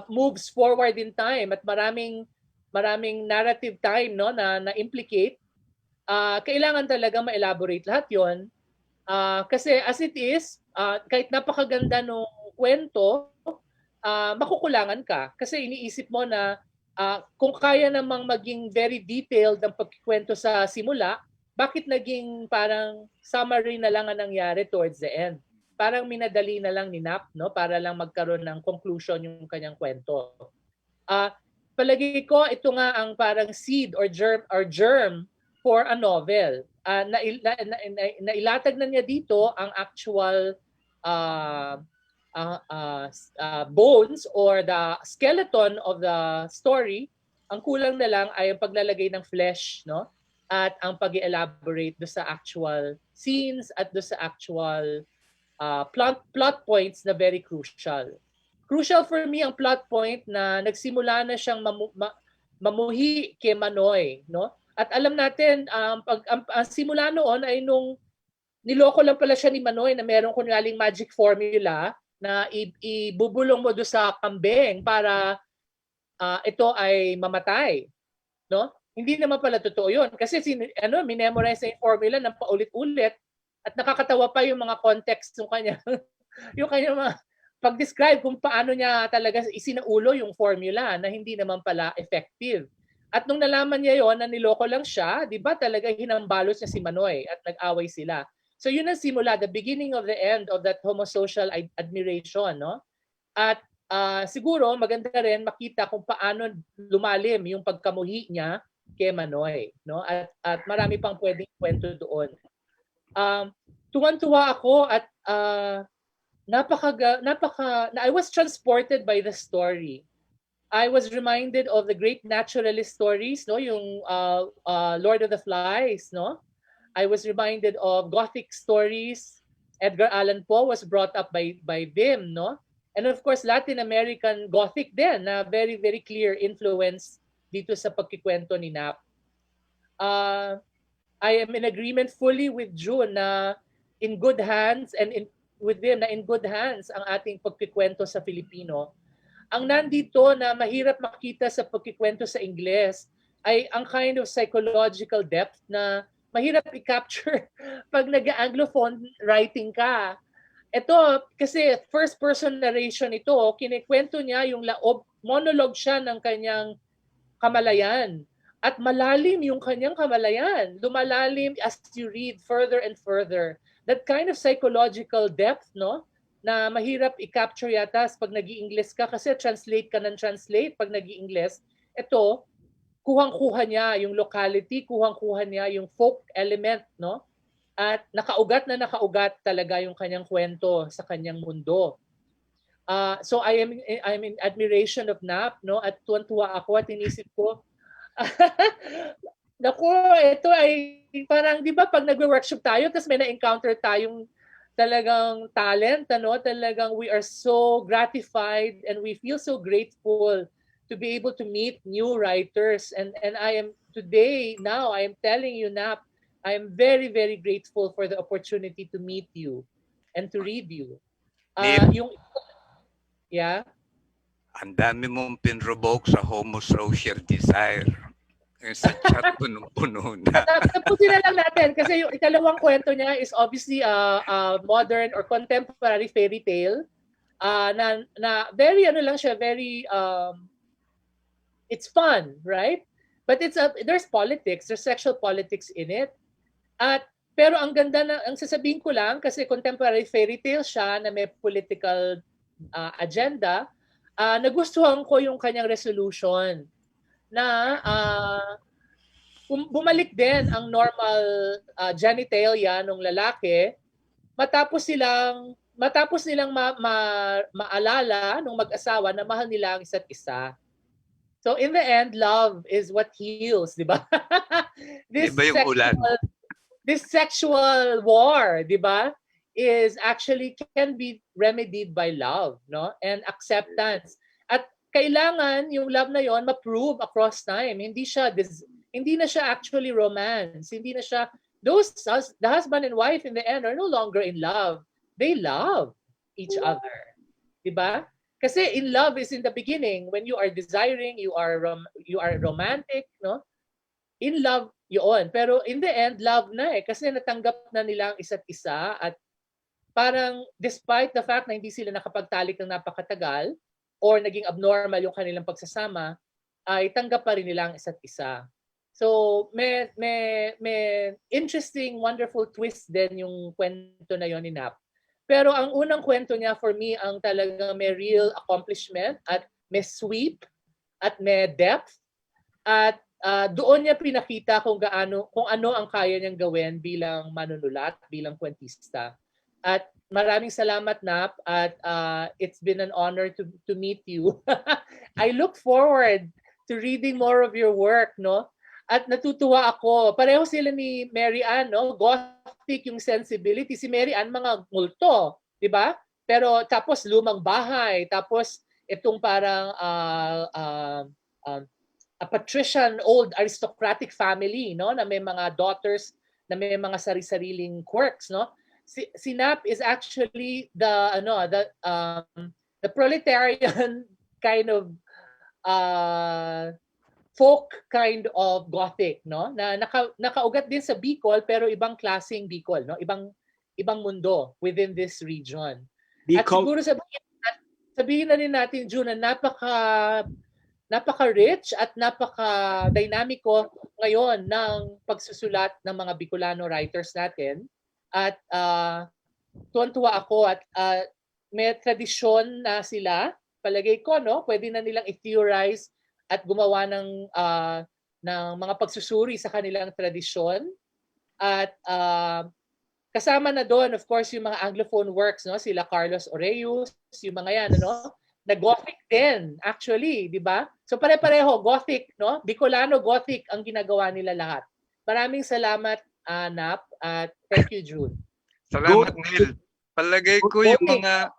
moves forward in time at maraming narrative time, no, na implicate, kailangan talaga ma-elaborate lahat yon. Kasi as it is, kahit napakaganda ng kwento, makukulangan ka kasi iniisip mo na kung kaya namang maging very detailed ang pagkikwento sa simula, bakit naging parang summary na lang ang nangyari towards the end? Parang minadali na lang ni Nap, no, para lang magkaroon ng conclusion yung kanyang kwento. Palagi ko ito nga ang parang seed or germ for a novel. Nailatag na niya dito ang actual bones or the skeleton of the story. Ang kulang na lang ay ang paglalagay ng flesh, no? At ang pag-elaborate do sa actual scenes at do sa actual plot points na very crucial. Crucial for me ang plot point na nagsimula na siyang mamuhi kay Manoy, no? At alam natin ang simula noon ay nung niloko lang pala siya ni Manoy na meron kunyaling magic formula na ibubulong mo do sa kambing para ito ay mamatay, no? Hindi naman pala totoo 'yon kasi minemorize na yung formula ng paulit-ulit at nakakatawa pa yung mga context ng kanya yung kanya mga pag-describe kung paano niya talaga isinaulo yung formula na hindi naman pala effective. At nung nalaman niya 'yon na niloko lang siya, 'di ba, talaga hinambalos niya si Manoy at nag-away sila. So yun ang simula, the beginning of the end of that homosocial admiration, no? At siguro maganda rin makita kung paano lumalim yung pagkamuhi niya kay Manoy, no? At marami pang pwedeng kwento doon. Tuwan-tuwa ako at I was transported by the story. I was reminded of the great naturalist stories, no? Yung Lord of the Flies, no? I was reminded of Gothic stories. Edgar Allan Poe was brought up by Vim, no? And of course, Latin American Gothic din, na very, very clear influence dito sa pagkikwento ni Nap. I am in agreement fully with June na in good hands and with Vim na in good hands ang ating pagkikwento sa Filipino. Ang nandito na mahirap makita sa pagkikwento sa Ingles ay ang kind of psychological depth na mahirap i-capture pag nag-anglophone writing ka. Ito, kasi first-person narration ito, kinikwento niya yung monologue siya ng kanyang kamalayan. At malalim yung kanyang kamalayan. Lumalalim as you read further and further. That kind of psychological depth, no? Na mahirap i-capture yata pag nag-i-Ingles ka kasi translate ka ng translate pag nag-i-Ingles. Ito, kuhang-kuha niya yung locality, kuhang-kuha niya yung folk element, no? At nakaugat talaga yung kanyang kwento sa kanyang mundo. So I'm in admiration of Nap, no? At tuwan-tuwa ako at inisip ko, naku, ito ay parang, di ba, pag nagwe-workshop tayo, tapos may na-encounter tayong talagang talent, ano? Talagang we are so gratified and we feel so grateful to be able to meet new writers. And I am I am telling you, Nap, I am very, very grateful for the opportunity to meet you and to read you. Yeah? Ang dami mong pinrovoke sa homosocial desire. Sa chat punong-puno na. Tapusin na lang natin kasi yung ikalawang kwento niya is obviously a modern or contemporary fairy tale na very lang siya, very it's fun, right? But there's politics, there's sexual politics in it. Pero ang ganda ang sasabihin ko lang kasi contemporary fairy tale siya na may political agenda, nagustuhan ko yung kanyang resolution na bumalik din ang normal genitalia ng lalaki matapos nilang maalala nung mag-asawa na mahal nila ang isa't isa. So in the end, love is what heals, di ba? Iba yung ulan. This sexual war, di ba, is actually can be remedied by love, no? And acceptance. At kailangan yung love na yon ma-prove across time. Hindi na siya actually romance. Hindi na siya the husband and wife in the end are no longer in love. They love each other. Diba? Kasi in love is in the beginning. When you are desiring, you are romantic, no? In love yun. Pero in the end, love na eh. Kasi natanggap na nila ang isa't isa at parang despite the fact na hindi sila nakapagtalik ng napakatagal or naging abnormal yung kanilang pagsasama, ay tanggap pa rin nila ang isa't isa. So, may interesting, wonderful twist din yung kwento na yon ni Nap. Pero ang unang kwento niya for me ang talagang may real accomplishment at may sweep at may depth at doon niya pinakita kung ano ang kaya niyang gawin bilang manunulat, bilang kwentista. At maraming salamat, Nap, at it's been an honor to meet you. I look forward to reading more of your work, no? At natutuwa ako. Pareho sila ni Mary Ann, no? Gothic yung sensibility. Si Mary Ann, mga multo, di ba? Pero tapos lumang bahay, tapos itong parang a patrician, old aristocratic family, no? Na may mga daughters, na may mga sari-sariling quirks, no? Si Nap is actually the proletarian kind of folk kind of Gothic, no? Na nakaugat din sa Bicol pero ibang klaseng Bicol, no? Ibang mundo within this region. At siguro sabihin na rin natin, June, na napaka-rich at napaka-dynamico ngayon ng pagsusulat ng mga Bicolano writers natin. At tuwan-tuwa ako at may tradisyon na sila. Palagay ko, no? Pwede na nilang i-theorize at gumawa ng mga pagsusuri sa kanilang tradisyon. At kasama na doon, of course, yung mga Anglophone works, no? Sila Carlos Oreus, yung mga yan, no? Na Gothic din, actually, di ba? So pare-pareho, Gothic, no? Bicolano Gothic ang ginagawa nila lahat. Maraming salamat, Nap, at thank you, June. Salamat, Neil. Palagay ko yung mga...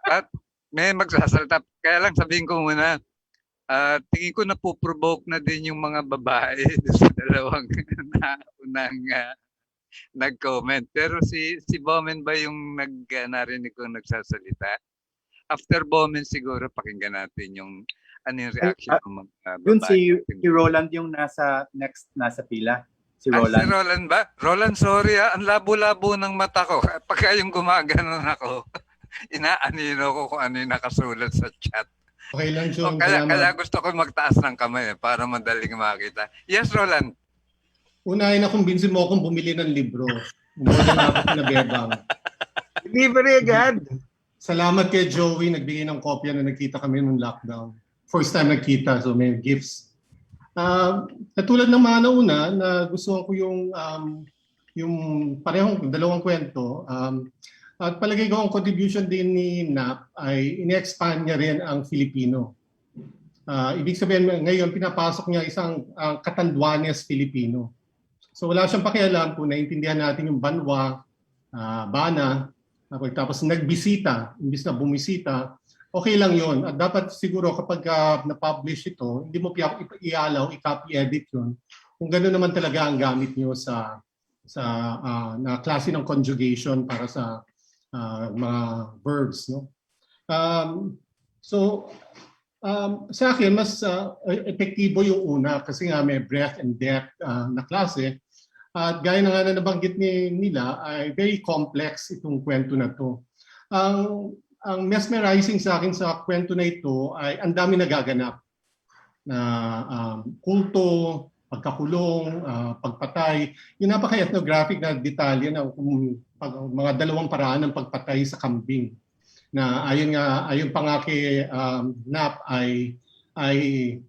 At may magsasalta. Kaya lang sabihin ko muna, tingin ko napuprovoke na din yung mga babae sa dalawang unang nag-comment. Pero si Bowman ba yung narinig ko nagsasalita? After Bowman siguro pakinggan natin yung yung reaction ng mga babae. Yun si Roland yung nasa pila. Si Roland. Si Roland ba? Roland, sorry ang labo-labo ng mata ko. Pagka yung gumaganon ako, inaanino ko kung ano yung nakasulat sa chat. Okay lang, John. Kaya gusto ko magtaas ng kamay para madaling makita. Yes, Roland. Unahin na kumbinsin mo akong bumili ng libro. Umuha na ako na bebang. Libre agad. Salamat kay Joey. Nagbigay ng kopya na nagkita kami nung lockdown. First time nagkita, so may gifts. Katulad ng mga nauna na gusto ko yung parehong dalawang kwento. At palagay ko ang contribution din ni Nap ay in-expand niya rin ang Filipino. Ibig sabihin ngayon pinapasok niya isang Catanduanes Filipino. So wala siyang pakialam kung naintindihan natin yung banwa, bana, tapos nagbisita, imbis na bumisita, okay lang yon. At dapat siguro kapag na-publish ito, hindi mo i-allow, i-copy-edit yun. Kung gano'n naman talaga ang gamit nyo sa na klase ng conjugation para sa mga verbs, no? Sa akin mas epektibo yung una kasi nga may breadth and depth na klase. At gaya na nga na nabanggit nila ay very complex itong kwento na to. Ang mesmerizing sa akin sa kwento na ito ay ang dami nagaganap na kulto, pagkakulong, pagpatay. Yung napaka-ethnographic na detalye ng mga dalawang paraan ng pagpatay sa kambing. Na ayon pa nga kay Nap ay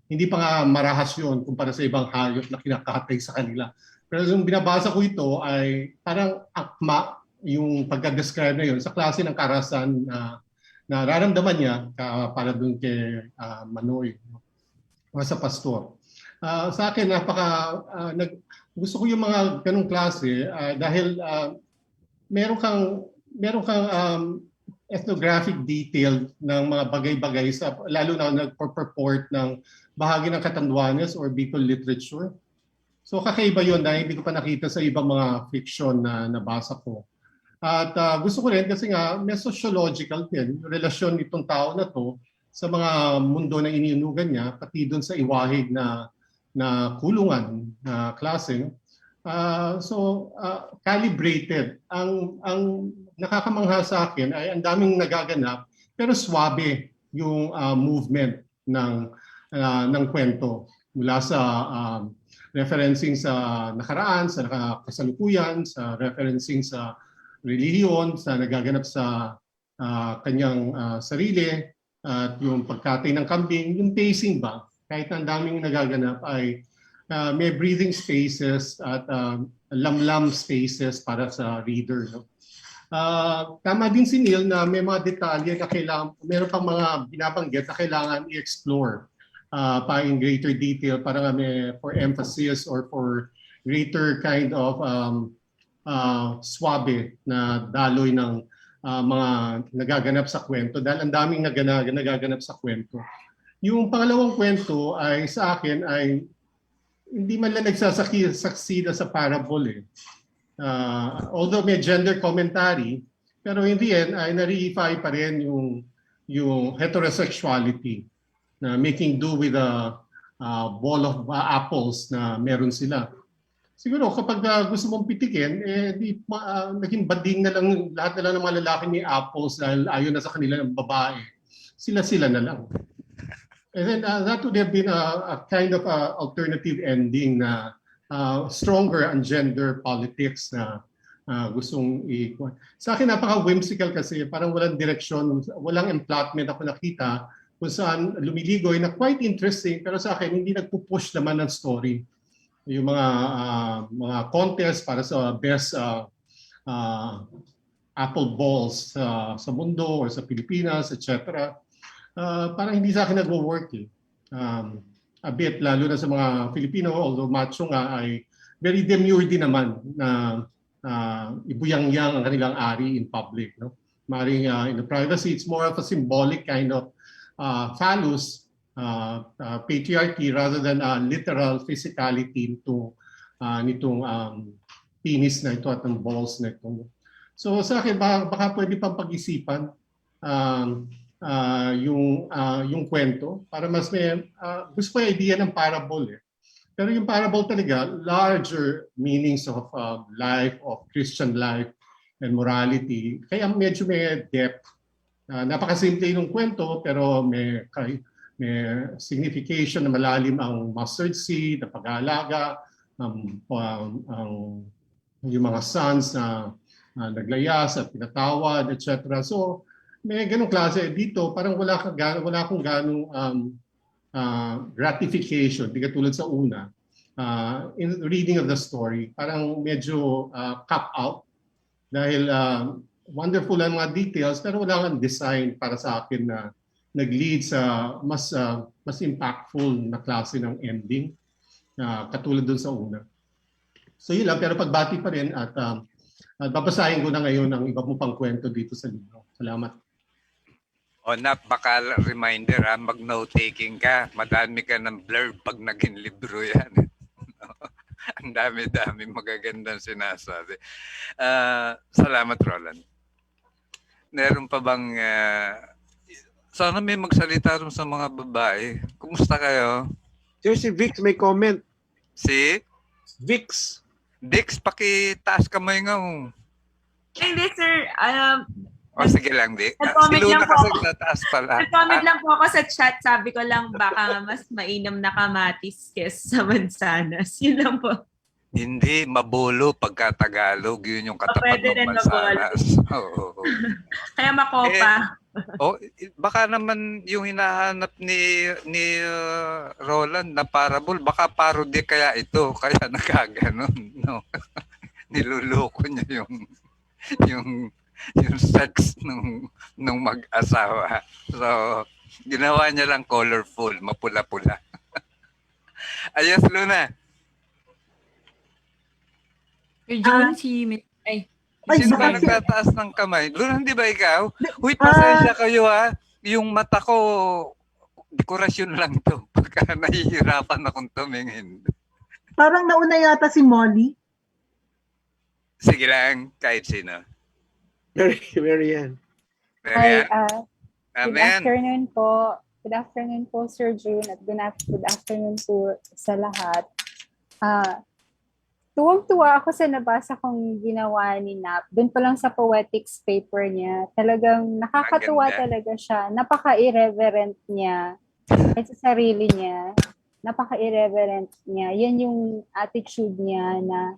hindi pa nga marahas yun kumpara sa ibang hayop na kinakatay sa kanila. Pero yung binabasa ko ito ay parang akma yung pagka-describe na yun sa klase ng karahasan na nararamdaman niya para dun kay Manoy o sa pastor. Sa akin, gusto ko yung mga ganong klase dahil meron kang ethnographic detail ng mga bagay-bagay lalo na nagpo-purport ng bahagi ng Catanduanes or Bicol literature. So kakaiba yun dahil hindi ko pa nakita sa ibang mga fiction na nabasa ko. At gusto ko rin kasi nga may sociological din, yung relasyon nitong tao na to sa mga mundo na iniinugan niya, pati doon sa iwahig na kulungan na klase. Calibrated. Ang nakakamangha sa akin ay ang daming nagaganap pero swabe yung movement ng kwento mula sa referencing sa nakaraan, sa kasalukuyan, sa referencing sa relihiyon, sa nagaganap sa kanyang sarili, at yung pagkatay ng kambing, yung pacing ba, kahit ang daming nagaganap ay may breathing spaces at lamlam spaces para sa reader. No? Tama din si Neil na may mga detalye na kailangan, meron pang mga binabanggit na kailangan i-explore pa in greater detail para may for emphasis or for greater kind of swabe na daloy ng mga nagaganap sa kwento dahil ang daming nagaganap sa kwento. Yung pangalawang kwento ay sa akin ay hindi man lang nagsasaksida sa parable. Although may gender commentary, pero in the end ay na-reify pa rin yung heterosexuality na making do with a bowl of apples na meron sila. Siguro kapag gusto mong pitikin, naging bading na lang lahat na lang ng mga lalaki ni apples dahil ayaw na sa kanila ng babae. Sila-sila na lang. And then that would have been a kind of alternative ending na stronger on gender politics na gustong i-kuha. Sa akin napaka-whimsical kasi parang walang direksyon, walang emplotment ako nakita kung saan lumiligoy na quite interesting pero sa akin hindi nagpupush naman ng story. Yung mga contest para sa best apple balls sa mundo or sa Pilipinas, etc. Parang hindi sa akin nagwo-work eh. A bit, lalo na sa mga Filipino, although macho nga ay very demure din naman na ibuyangyang ang kanilang ari in public. No? Maring in the privacy, it's more of a symbolic kind of phallus patriarchy rather than literal physicality nitong penis na ito at ng balls na ito. So sa akin, baka pwede pang pag-isipan yung kwento para mas may gusto ko yung idea ng parable. Pero yung parable talaga, larger meanings of life, of Christian life and morality. Kaya medyo may depth. Napakasimple yung kwento pero may signification na malalim ang mustard seed, ang pag-aalaga, yung mga sons na naglayas at pinatawad, etc. So, may ganong klase. Dito, parang wala akong ganong gratification, di katulad sa una. In reading of the story, parang medyo cap out dahil wonderful ang mga details pero wala kang design para sa akin na nag-lead sa mas impactful na klase ng ending katulad dun sa una. So yun lang, pero pagbati pa rin at babasahin ko na ngayon ang iba mo pang kwento dito sa libro. Salamat. O Nap, baka reminder mag-note-taking ka. Madami ka ng blurb pag naging libro yan. Ang dami-dami magagandang sinasabi. Salamat, Roland. Meron pa bang... sana may magsalita rin sa mga babae. Kumusta kayo? Sir, si Vix may comment. Si? Vix. Dix, pakitaas kamay nga. Hindi, sir. O sige lang, Di. Si Nag-comment Luna lang po kasi ako. nataas pala. Nag-comment lang po ako sa chat. Sabi ko lang baka mas mainam na kamatis kesa sa mansanas. Yun lang po. Hindi, mabulo pagka Tagalog. Yun yung katapat Pwede ng rin mansanas. Oo. Kaya makopa. Baka naman yung hinahanap ni Roland na parable, baka parody kaya ito. Kaya nakaganon. No? Niluloko niya yung sex nung mag-asawa. So, ginawa niya lang colorful, mapula-pula. Ayos, Luna. Sir John, si ay, Ay, Sino ba baka si- nagtataas ng kamay? Luna, hindi ba ikaw? Uy, pasensya kayo ha. Yung mata ko, dekorasyon lang to. Pagka nahihirapan akong tumingin. Parang nauna yata si Molly. Sige lang, kahit sino. Very yan. Marian? Good Amen. afternoon po. Good afternoon po, Sir June, at good afternoon po sa lahat. Tuwang-tuwa ako sa nabasa kong ginawa ni Nap. Doon pa lang sa poetics paper niya, talagang nakakatuwa Maganda. talaga siya. Napaka-irreverent niya kahit sa sarili niya. Napaka-irreverent niya. Yan yung attitude niya na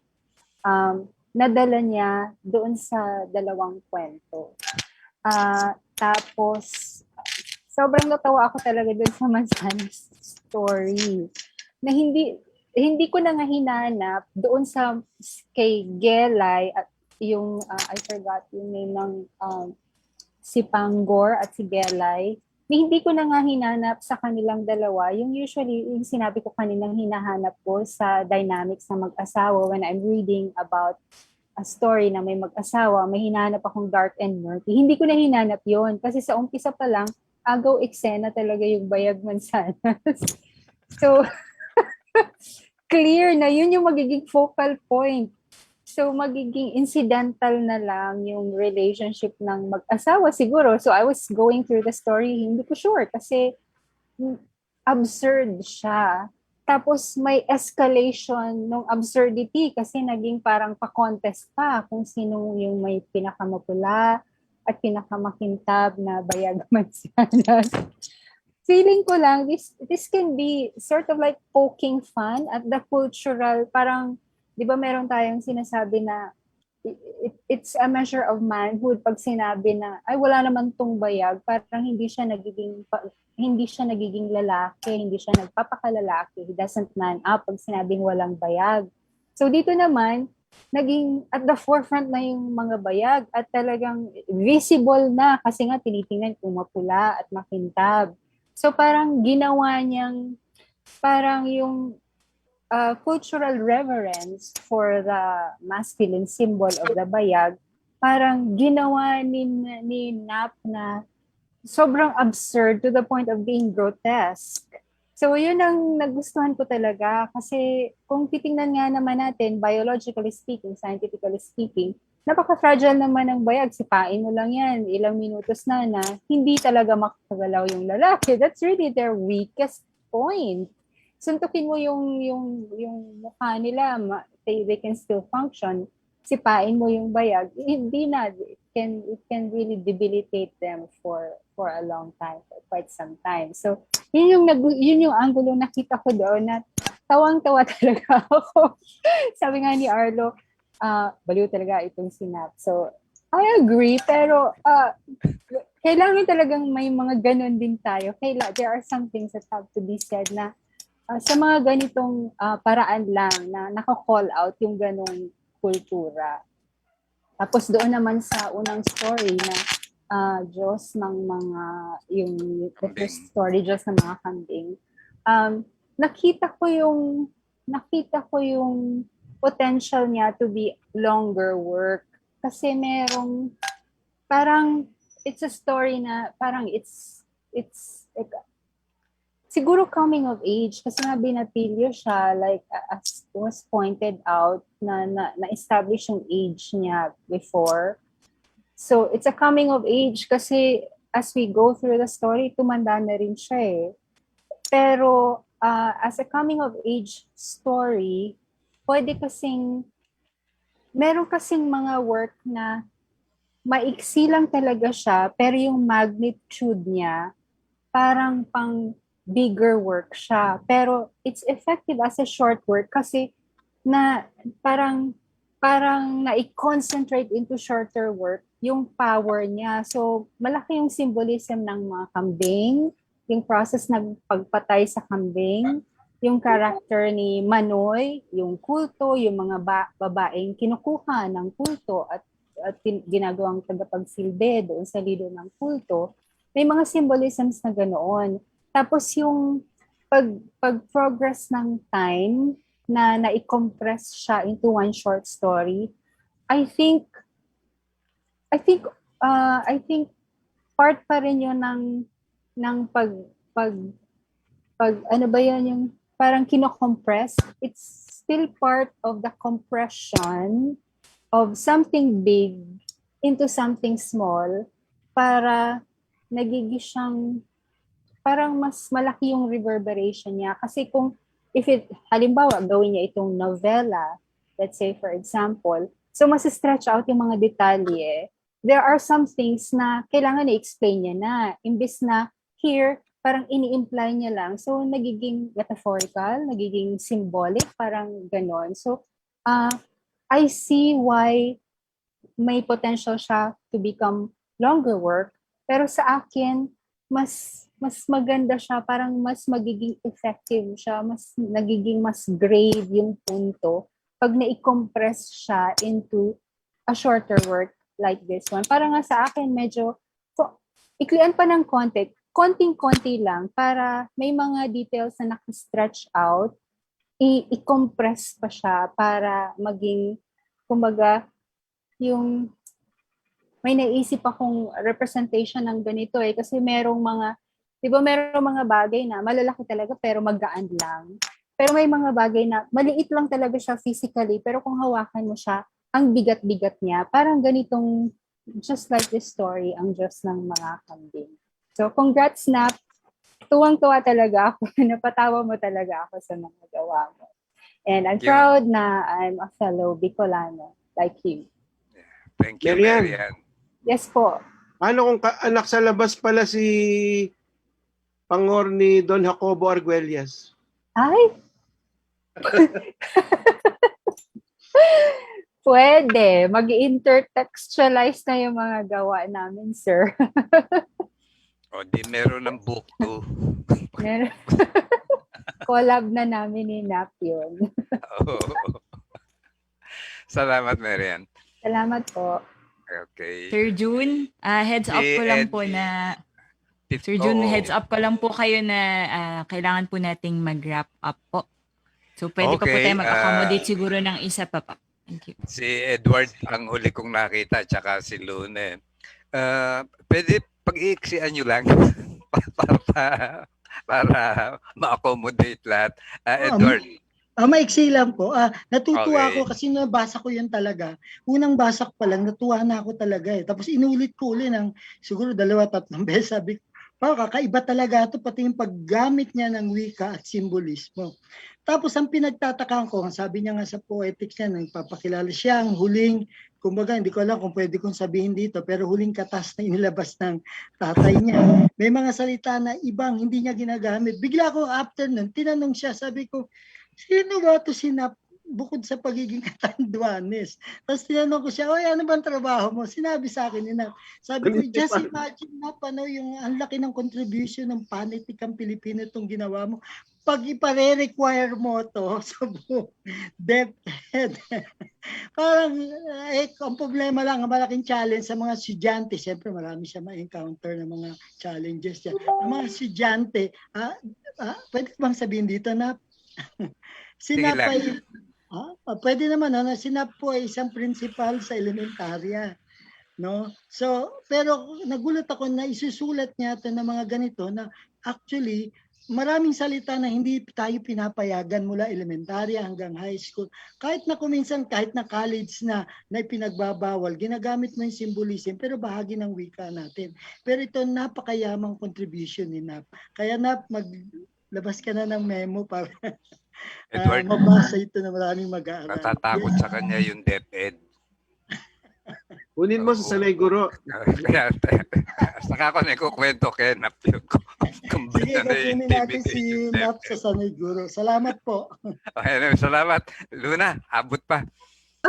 nadala niya doon sa dalawang kwento. Tapos, sobrang natawa ako talaga doon sa Manzana's story. Na hindi ko na nga hinanap doon sa kay Gelay at yung, I forgot yung name ng si Panggor at si Gelay. Hindi ko na nga hinanap sa kanilang dalawa. Yung usually, yung sinabi ko kaninang hinahanap ko sa dynamics ng mag-asawa when I'm reading about a story na may mag-asawa, may hinanap akong dark and murky. Hindi ko na hinanap yon kasi sa umpisa pa lang, agaw eksena talaga yung Bayag Mansanas. So, clear na yun yung magiging focal point. So, magiging incidental na lang yung relationship ng mag-asawa siguro. So, I was going through the story, hindi ko sure kasi absurd siya. Tapos may escalation ng absurdity kasi naging parang pa-contest pa kung sino yung may pinakamapula at pinakamakintab na Bayag Mansanas. Feeling ko lang, this can be sort of like poking fun at the cultural, parang, di ba meron tayong sinasabi na it's a measure of manhood pag sinabi na, ay wala naman tong bayag, parang hindi siya nagiging lalaki, hindi siya nagpapakalalaki, he doesn't man up pag sinabing walang bayag. So dito naman, naging at the forefront na yung mga bayag at talagang visible na kasi nga tinitingnan kung mapula at makintab. So parang ginawa niyang parang yung cultural reverence for the masculine symbol of the bayag, parang ginawa ni Nap na sobrang absurd to the point of being grotesque. So yun ang nagustuhan ko talaga kasi kung titingnan nga naman natin, biologically speaking, scientifically speaking, napaka-fragile naman ng bayag. Sipain mo lang yan, ilang minutos na hindi talaga makakagalaw yung lalaki. That's really their weakest point. Suntukin mo yung mukha nila, they can still function. Sipain mo yung bayag, hindi na. It can really debilitate them for a long time, for quite some time. So, yun yung angulo nakita ko doon na tawang-tawa talaga ako. Sabi nga ni Arlo, baliw talaga itong si Nap. So, I agree, pero kailangan talagang may mga ganun din tayo. There are some things that have to be said na sa mga ganitong paraan lang na naka-call out yung ganung kultura. Tapos doon naman sa unang story na Diyos ng mga, yung the first story, Diyos ng mga kambing, nakita ko yung potential niya to be longer work. Kasi merong, parang, it's a story na, parang it's siguro coming of age kasi nga binatilyo siya like as was pointed out na-establish yung age niya before. So it's a coming of age kasi as we go through the story, tumanda na rin siya eh. Pero as a coming of age story, meron kasing mga work na maiksi lang talaga siya pero yung magnitude niya parang pang bigger work siya. Pero it's effective as a short work kasi na parang na-concentrate into shorter work yung power niya. So, malaki yung symbolism ng mga kambing, yung process ng pagpatay sa kambing, yung character ni Manoy, yung kulto, yung mga babaeng kinukuha ng kulto at at ginagawang tagapagsilbi doon sa leader ng kulto, may mga symbolisms na ganoon. Tapos yung pag-progress ng time na na-compress siya into one short story, I think part pa rin yun ng ano ba yun, yung parang kino-compress. It's still part of the compression of something big into something small para nagiging siyang parang mas malaki yung reverberation niya. Kasi halimbawa, gawin niya itong novela, let's say for example, so mas stretch out yung mga detalye. There are some things na kailangan i-explain niya na. Imbis na here, parang ini-imply niya lang. So, nagiging metaphorical, nagiging symbolic, parang ganon. So, I see why may potential siya to become longer work. Pero sa akin, mas maganda siya, parang mas magiging effective siya, nagiging mas grave yung punto pag na-compress siya into a shorter work like this one. Para nga sa akin, medyo iklian pa ng konting-konti lang para may mga details na naka-stretch out, i-compress pa siya para maging, kumbaga, yung may naisip akong representation ng ganito kasi merong mga bagay na malalaki talaga pero magaan lang. Pero may mga bagay na maliit lang talaga siya physically, pero kung hawakan mo siya, ang bigat-bigat niya. Parang ganitong, just like this story, ang Diyos ng mga kambing. So, congrats, Nap. Tuwang-tuwa talaga ako. Napatawa mo talaga ako sa mga gawa mo. And I'm proud na I'm a fellow Bicolano like you. Thank you, Marian. Marian. Yes po. Ano kung anak sa labas pala si Pangor ni Don Jacobo Arguelles? Ay! Pwede. Mag-intertextualize na yung mga gawa namin, sir. O, di meron ng book 2. Meron. Collab na namin ni Nap yun. Salamat, Marian. Salamat po. Okay. Sir June, heads up ko lang po na Sir June, heads up ko lang po kayo na kailangan po nating mag-wrap up po. So pwede pa po tayo mag-accommodate siguro ng isa pa pa. Thank you. Si Edward ang huli kong nakita, tsaka si Lune. Pwede pag-iiksian nyo lang para ma-accommodate lahat. Edward. Maiksi lang po. Natutuwa ako kasi nabasa ko yan talaga. Unang basa ko pa lang, natuwa na ako talaga eh. Tapos inulit ko ulit ng siguro 2-3 beses. Sabi ko, kakaiba talaga ito, pati yung paggamit niya ng wika at simbolismo. Tapos ang pinagtatakaan ko, sabi niya nga sa poetics niya, nagpapakilala siya ang huling, kumbaga hindi ko alam kung pwede kong sabihin dito, pero huling katas na inilabas ng tatay niya. May mga salita na ibang hindi niya ginagamit. Bigla ko after nun, tinanong siya, sabi ko, sino ba ito si Nap bukod sa pagiging katanduanes? Tapos tinanong ko siya, ano bang trabaho mo? Sinabi sa akin ni Nap. Sabi ko, just imagine Nap, yung ang laki ng contribution ng panitikang Pilipino itong ginawa mo. Pag ipare-require mo to sa DepEd. Parang, ang problema lang, ang malaking challenge sa mga estudyante, siyempre marami siya ma-encounter ng mga challenges niya. Ang mga estudyante, pwede bang sabihin dito na sinapay, pwede naman, sinap po ay isang principal sa elementarya. No? So, pero nagulat ako na isusulat niya ito ng mga ganito na actually, maraming salita na hindi tayo pinapayagan mula elementarya hanggang high school. Kahit na kuminsan, kahit na college na pinagbabawal, ginagamit mo yung symbolism, pero bahagi ng wika natin. Pero ito napakayamang contribution ni Nap. Kaya Nap, maglabas ka na ng memo para mabasa ito na maraming mag-aaral. Natatakot sa kanya yung DepEd. Kunin mo sa Sanay Guro. Kaya, saka ako nagkukwento kay Nap yun. Sige, kunin natin si Nap sa Sanay Guro. Salamat po. Okay, salamat. Luna, abot pa.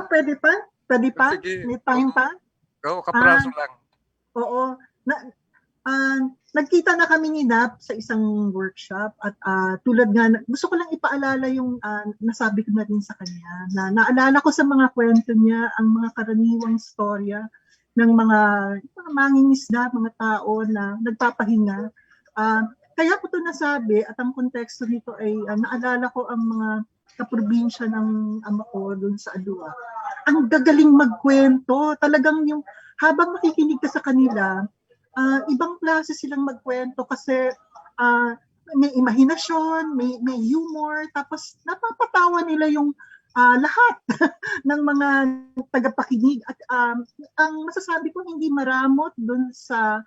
Pwede pa? Pwede pa? Sige. May time pa? Kapraso lang. Oo. nagkita na kami ni Nap sa isang workshop at tulad nga, gusto ko lang ipaalala yung nasabi ko na rin sa kanya na naalala ko sa mga kwento niya ang mga karaniwang storya ng mga mangingisda, mga tao na nagpapahinga. Kaya ko ito nasabi at ang konteksto nito ay naalala ko ang mga kaprobinsya ng ama ko doon sa Alua. Ang gagaling magkwento. Talagang yung habang makikinig ka sa kanila, ibang klase silang magkwento kasi may imahinasyon, may humor, tapos napapatawa nila yung lahat ng mga tagapakinig. At ang masasabi ko, hindi maramot dun sa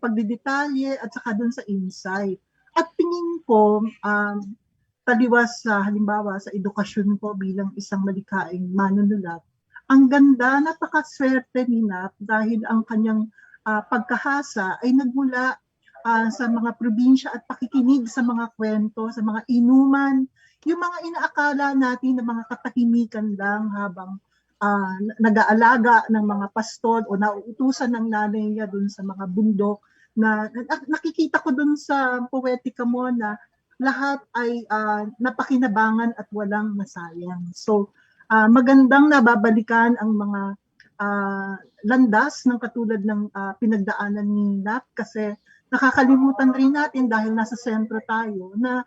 pagdidetalye at saka dun sa insight. At tingin ko, taliwas sa halimbawa sa edukasyon ko bilang isang malikhaing manunulat, ang ganda, napakaswerte ni Nap dahil ang kanyang pagkahasa ay nagmula sa mga probinsya at pakikinig sa mga kwento, sa mga inuman, yung mga inaakala natin na mga katahimikan lang habang nag-aalaga ng mga pastol o nauutusan ng nanay niya dun sa mga bundok na nakikita ko dun sa poetika mo na lahat ay napakinabangan at walang masayang. So, magandang nababalikan ang mga landas ng katulad ng pinagdaanan ni Nap kasi nakakalimutan rin natin dahil nasa sentro tayo na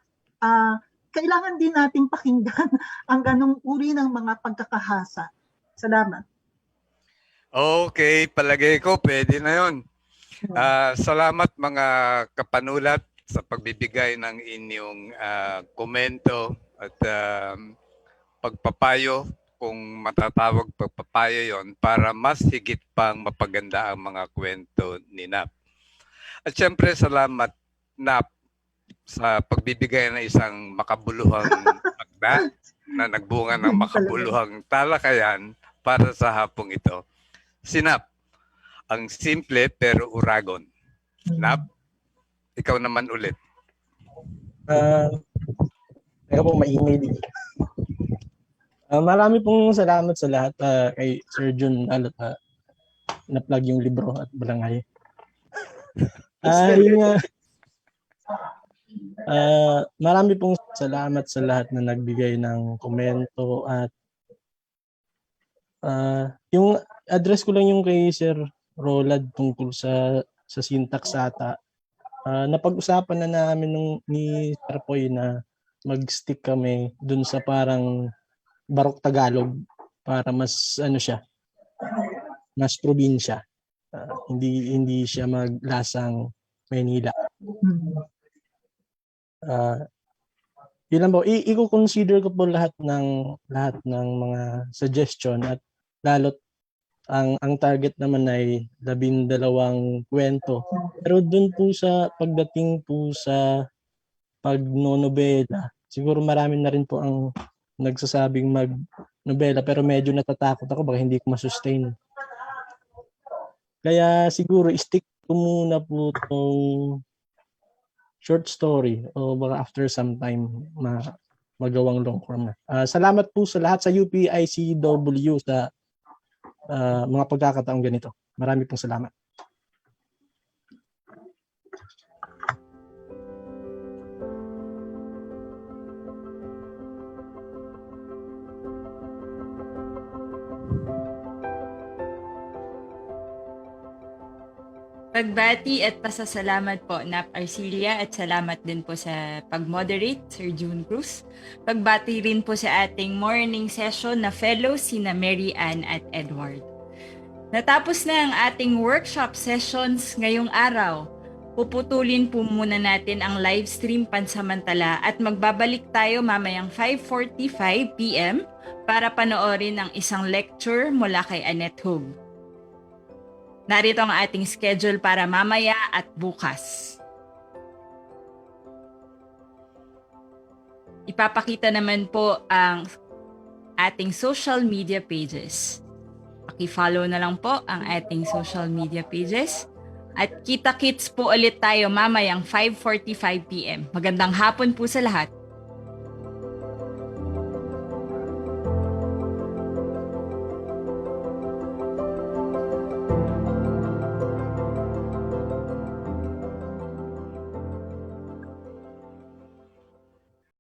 kailangan din nating pakinggan ang ganong uri ng mga pagkakahasa. Salamat. Okay, palagay ko pwede na yun. Salamat mga kapanulat sa pagbibigay ng inyong komento at pagpapayo, kung matatawag pagpapayo yon, para mas higit pang mapaganda ang mga kwento ni Nap. At syempre salamat Nap sa pagbibigay ng isang makabuluhang akda na nagbunga ng makabuluhang talakayan para sa hapong ito. Si Nap, ang simple pero uragon. Nap, ikaw naman ulit. Teka po, maingay din. Marami pong salamat sa lahat kay Sir Jun Alot na-plug yung libro at balangay. Marami pong salamat sa lahat na nagbigay ng komento at yung address ko lang yung kay Sir Rolad tungkol sa syntax ata. Napag-usapan na namin ni Sir Poy na mag-stick kami dun sa parang Barok Tagalog para mas mas probinsya. Hindi siya maglasang Maynila. Yun lang po. I-consider ko po lahat ng mga suggestion at lalot ang target naman ay 12 kwento. Pero dun po sa pagdating po sa pagnonobela, siguro marami na rin po ang nagsasabing mag-nobela pero medyo natatakot ako baka hindi ko masustain. Kaya siguro stick ko muna po itong short story o baka after some time magawang long form na. Salamat po sa lahat sa UPICW sa mga pagkakataong ganito. Marami pong salamat. Pagbati at pasasalamat po, Nap Arcilia, at salamat din po sa pag-moderate, Sir June Cruz. Pagbati rin po sa ating morning session na fellows sina Mary Ann at Edward. Natapos na ang ating workshop sessions ngayong araw. Puputulin po muna natin ang live stream pansamantala at magbabalik tayo mamayang 5:45 p.m. para panoorin ang isang lecture mula kay Annette Hug. Narito ang ating schedule para mamaya at bukas. Ipapakita naman po ang ating social media pages. Paki-follow na lang po ang ating social media pages. At kita-kits po ulit tayo mamayang 5:45 p.m. Magandang hapon po sa lahat.